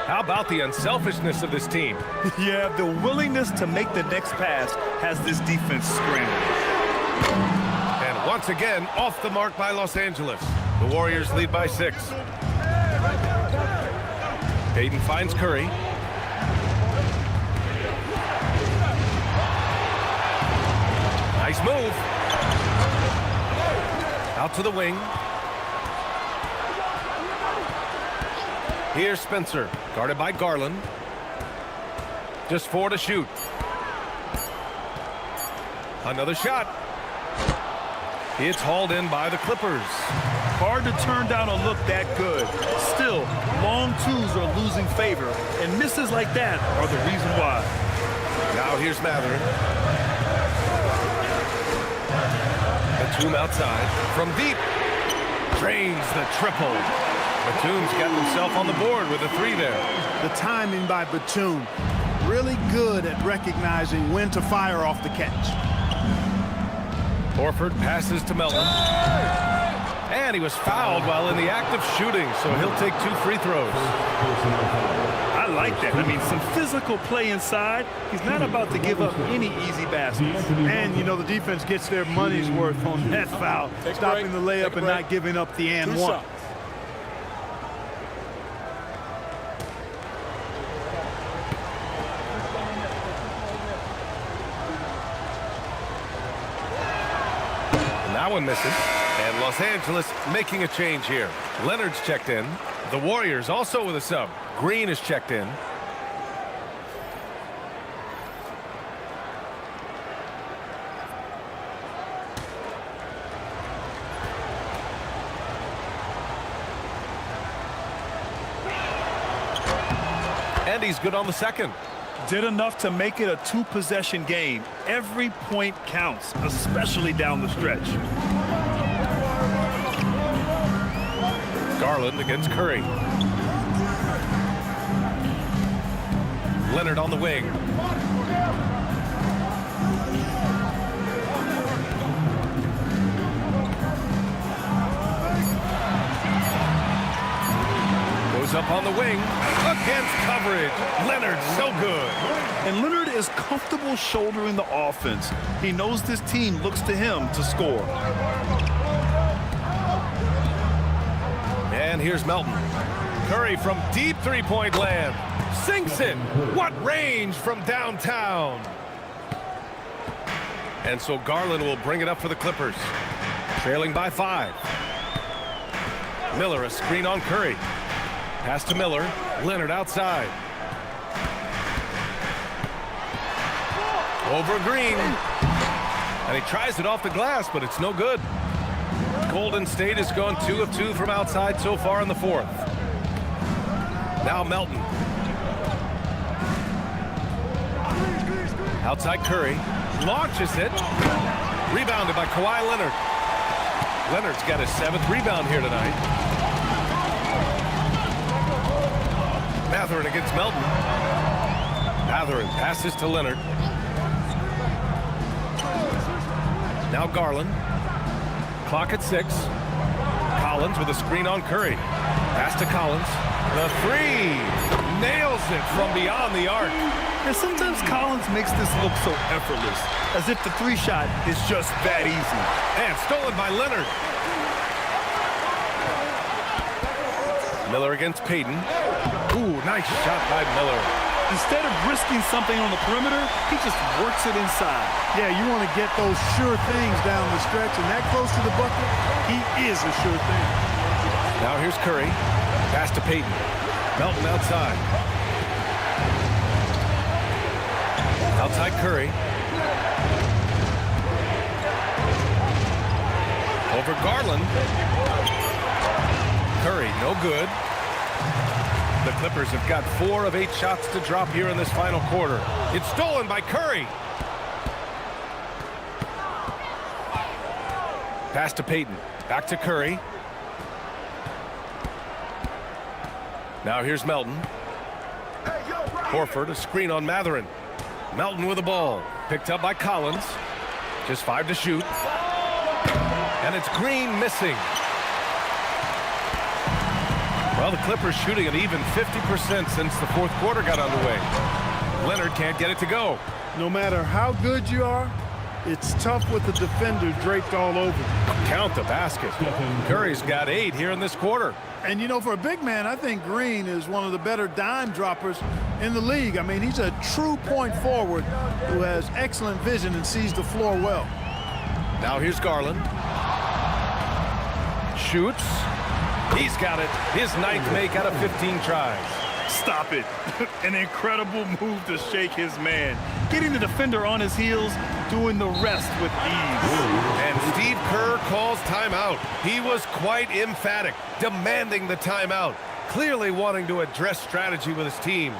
How about the unselfishness of this team? Yeah, the willingness to make the next pass has this defense scrambling. And once again, off the mark by Los Angeles. The Warriors lead by 6. Payton finds Curry. Nice move. Out to the wing. Here's Spencer, guarded by Garland. Just 4 to shoot. Another shot. It's hauled in by the Clippers. Hard to turn down a look that good. Still, long twos are losing favor, and misses like that are the reason why. Now here's Matherin. Batum outside. From deep. Drains the triple. Batum's got himself on the board with a 3 there. The timing by Batum, really good at recognizing when to fire off the catch. Horford passes to Melton. And he was fouled while in the act of shooting, so he'll take 2 free throws. I like that. I mean, some physical play inside. He's not about to give up any easy baskets. And, you know, the defense gets their money's worth on that foul, stopping the layup and not giving up the and one. That one misses. And Los Angeles making a change here. Leonard's checked in. The Warriors also with a sub. Green is checked in. And he's good on the second. Did enough to make it a 2-possession game. Every point counts, especially down the stretch. Garland against Curry. Leonard on the wing. Goes up on the wing. Against coverage. Leonard so good. And Leonard is comfortable shouldering the offense. He knows this team looks to him to score. And here's Melton. Curry from deep three-point land. Sinks it. What range from downtown. And so Garland will bring it up for the Clippers. Trailing by 5. Miller a screen on Curry. Pass to Miller. Leonard outside. Over Green. And he tries it off the glass, but it's no good. Golden State has gone 2 of 2 from outside so far in the 4th. Now Melton. Outside Curry. Launches it. Rebounded by Kawhi Leonard. Leonard's got his 7th rebound here tonight. Matherin against Melton. Matherin passes to Leonard. Now Garland. Clock at 6. Collins with a screen on Curry. Pass to Collins. The three. Nails it from beyond the arc. And sometimes Collins makes this look so effortless, as if the three-shot is just that easy. And stolen by Leonard. Miller against Payton. Ooh, nice shot by Miller. Instead of risking something on the perimeter, he just works it inside. Yeah, you want to get those sure things down the stretch, and that close to the bucket, he is a sure thing. Now here's Curry. Pass to Payton. Melton outside. Outside Curry. Over Garland. Curry, no good. The Clippers have got 4 of 8 shots to drop here in this final quarter. It's stolen by Curry. Pass to Payton. Back to Curry. Now here's Melton. Horford, a screen on Matherin. Melton with the ball. Picked up by Collins. Just 5 to shoot. And it's Green missing. Well, the Clippers shooting an even 50% since the fourth quarter got underway. Leonard can't get it to go. No matter how good you are, it's tough with the defender draped all over. Count the basket. Curry's got 8 here in this quarter. And, you know, for a big man, I think Green is one of the better dime droppers in the league. I mean, he's a true point forward who has excellent vision and sees the floor well. Now here's Garland. Shoots. He's got it. His 9th make out of 15 tries. Stop it. An incredible move to shake his man. Getting the defender on his heels, doing the rest with ease. And Steve Kerr calls timeout. He was quite emphatic, demanding the timeout, clearly wanting to address strategy with his team.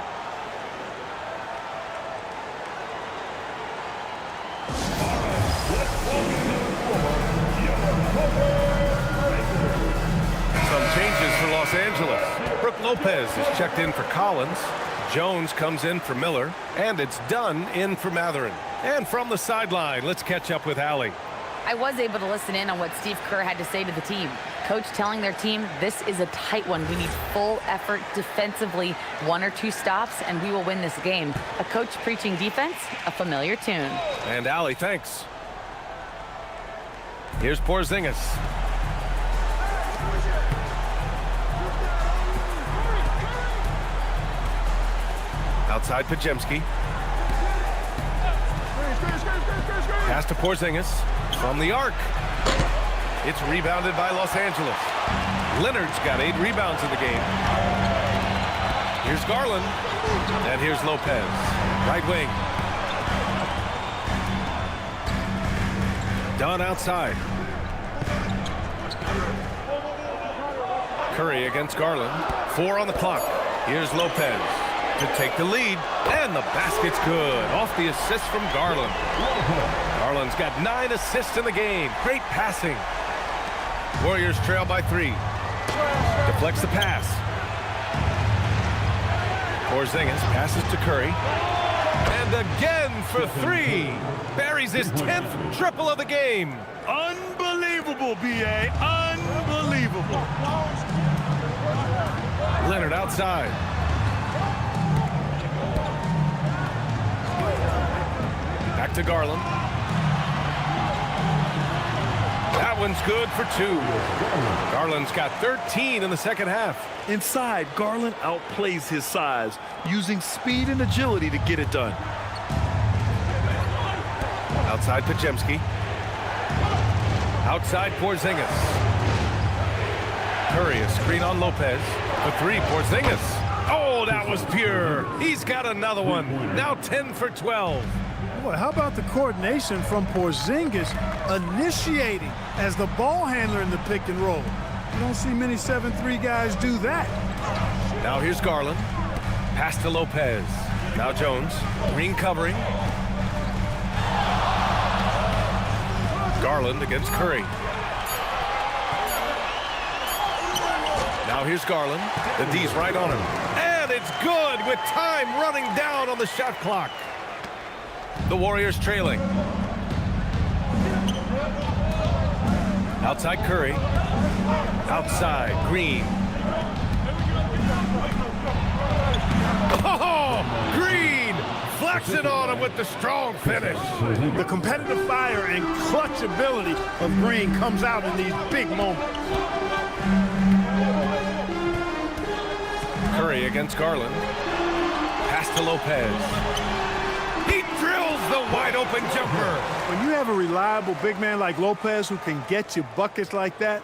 Changes for Los Angeles. Brook Lopez is checked in for Collins. Jones comes in for Miller. And it's Dunn in for Matherin. And from the sideline, let's catch up with Allie. I was able to listen in on what Steve Kerr had to say to the team. Coach telling their team, this is a tight one. We need full effort defensively, 1 or 2 stops, and we will win this game. A coach preaching defense, a familiar tune. And Allie, thanks. Here's Porzingis. Outside Pajemski. Pass to Porzingis from the arc. It's rebounded by Los Angeles. Leonard's got 8 rebounds in the game. Here's Garland. And here's Lopez. Right wing. Dunn outside. Curry against Garland. 4 on the clock. Here's Lopez to take the lead, and the basket's good. Off the assist from Garland. Garland's got 9 assists in the game. Great passing. Warriors trail by 3. Deflects the pass. Porzingis passes to Curry. And again for 3. Buries his 10th triple of the game. Unbelievable, B.A. Unbelievable. Leonard outside. Back to Garland. That one's good for 2. Garland's got 13 in the second half. Inside, Garland outplays his size, using speed and agility to get it done. Outside Pajemski. Outside Porzingis. Curry, a screen on Lopez. For 3, Porzingis. Oh, that was pure. He's got another one. Now 10 for 12. Boy, how about the coordination from Porzingis initiating as the ball handler in the pick and roll? You don't see many 7-3 guys do that. Now here's Garland. Pass to Lopez. Now Jones. Green covering. Garland against Curry. Now here's Garland. The D's right on him. And it's good with time running down on the shot clock. The Warriors trailing. Outside Curry. Outside Green. Oh, Green flexing on him with the strong finish. The competitive fire and clutch ability of Green comes out in these big moments. Curry against Garland. Pass to Lopez. He drills the wide open jumper. When you have a reliable big man like Lopez who can get you buckets like that,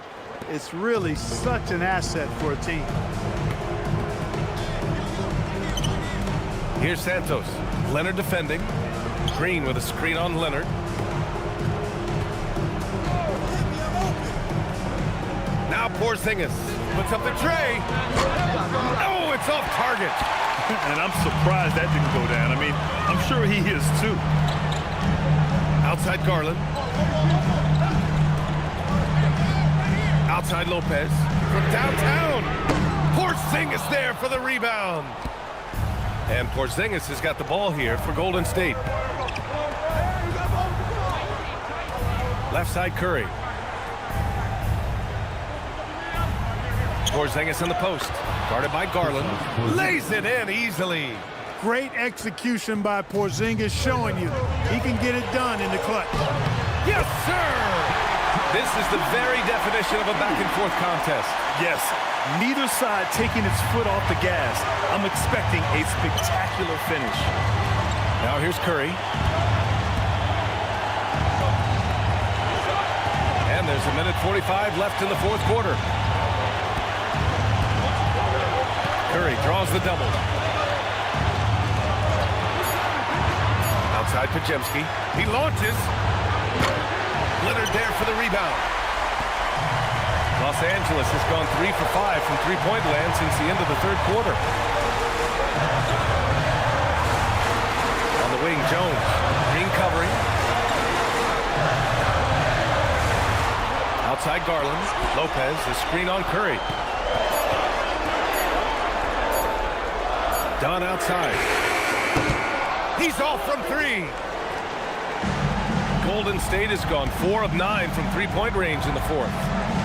it's really such an asset for a team. Here's Santos. Leonard defending. Green with a screen on Leonard. Now Porzingis puts up the tray. Oh, it's off target. And I'm surprised that didn't go down. I mean, I'm sure he is too. Outside Garland. Outside Lopez. From downtown. Porzingis there for the rebound. And Porzingis has got the ball here for Golden State. Left side Curry. Porzingis in the post. Guarded by Garland. Lays it in easily. Great execution by Porzingis, showing you he can get it done in the clutch. Yes, sir! This is the very definition of a back-and-forth contest. Yes, neither side taking its foot off the gas. I'm expecting a spectacular finish. Now here's Curry. And there's a minute 45 left in the fourth quarter. Curry draws the double. Outside Pajemski. He launches. Leonard there for the rebound. Los Angeles has gone 3 for 5 from three-point land since the end of the third quarter. On the wing, Jones. Green covering. Outside Garland. Lopez, the screen on Curry. Dunn outside. He's off from three. Golden State has gone 4 of 9 from three-point range in the fourth.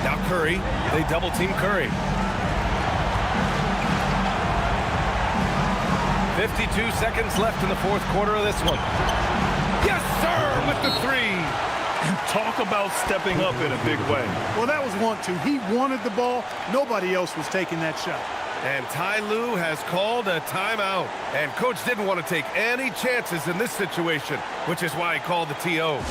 Now Curry, they double-team Curry. 52 seconds left in the fourth quarter of this one. Yes, sir, with the three. Talk about stepping up in a big way. Well, that was 1-2. He wanted the ball. Nobody else was taking that shot. And Ty Lue has called a timeout. And coach didn't want to take any chances in this situation, which is why he called the TO.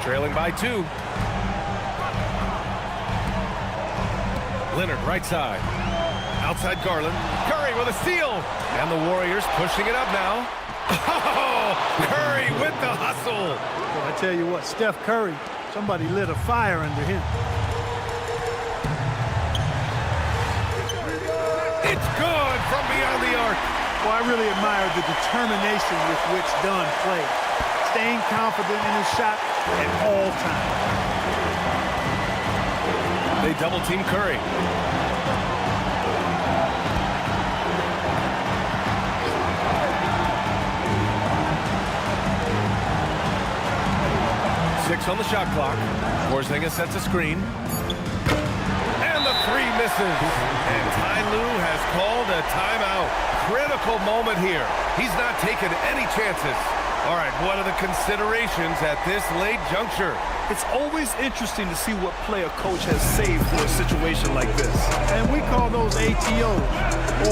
Trailing by 2. Leonard right side. Outside Garland. Curry with a steal. And the Warriors pushing it up now. Oh, Curry with the hustle. Well, I tell you what, Steph Curry, somebody lit a fire under him. It's good from beyond the arc. Well, I really admire the determination with which Dunn played. Staying confident in his shot at all times. They double-team Curry. Six on the shot clock. Porzingis sets a screen. And the three misses. And Ty Lue has called a timeout. Critical moment here. He's not taking any chances. All right, what are the considerations at this late juncture? It's always interesting to see what play a coach has saved for a situation like this. And we call those ATOs,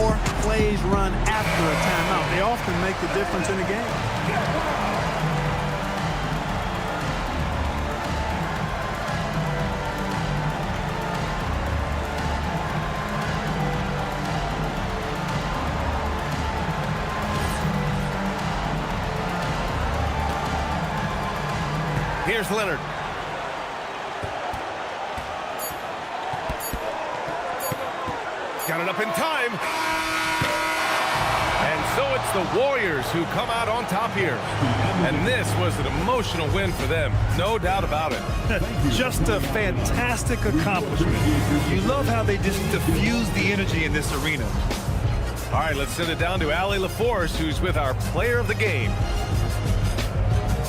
or plays run after a timeout. They often make the difference in a game. Here's Leonard. Got it up in time. And so it's the Warriors who come out on top here. And this was an emotional win for them, no doubt about it. Just a fantastic accomplishment. You love how they just diffuse the energy in this arena. All right, let's send it down to Allie LaForce, who's with our player of the game.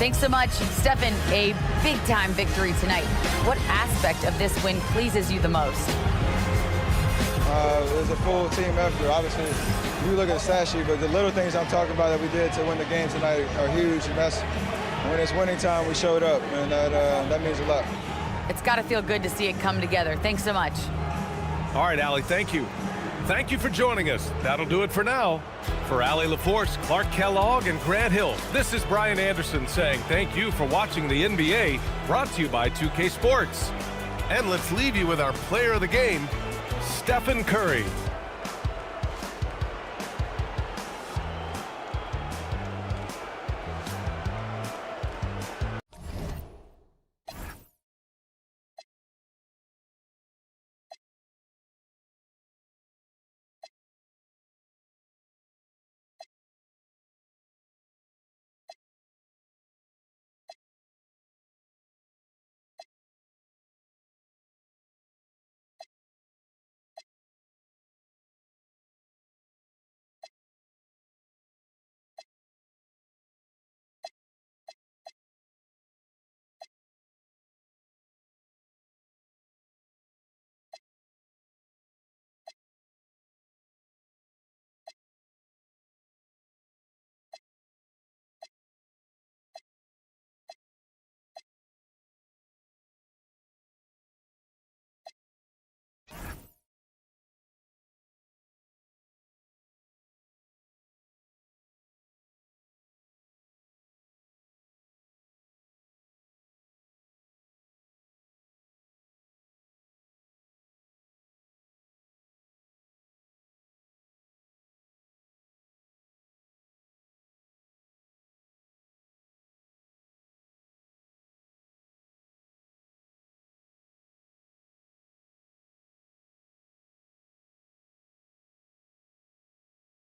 Thanks so much, Stephen. A big-time victory tonight. What aspect of this win pleases you the most? It was a full team effort. Obviously, you look at the stat sheet, but the little things I'm talking about that we did to win the game tonight are huge, and that's when it's winning time, we showed up, and that means a lot. It's got to feel good to see it come together. Thanks so much. All right, Allie, thank you. Thank you for joining us. That'll do it for now. For Allie LaForce, Clark Kellogg, and Grant Hill, this is Brian Anderson saying thank you for watching the NBA, brought to you by 2K Sports. And let's leave you with our player of the game, Stephen Curry.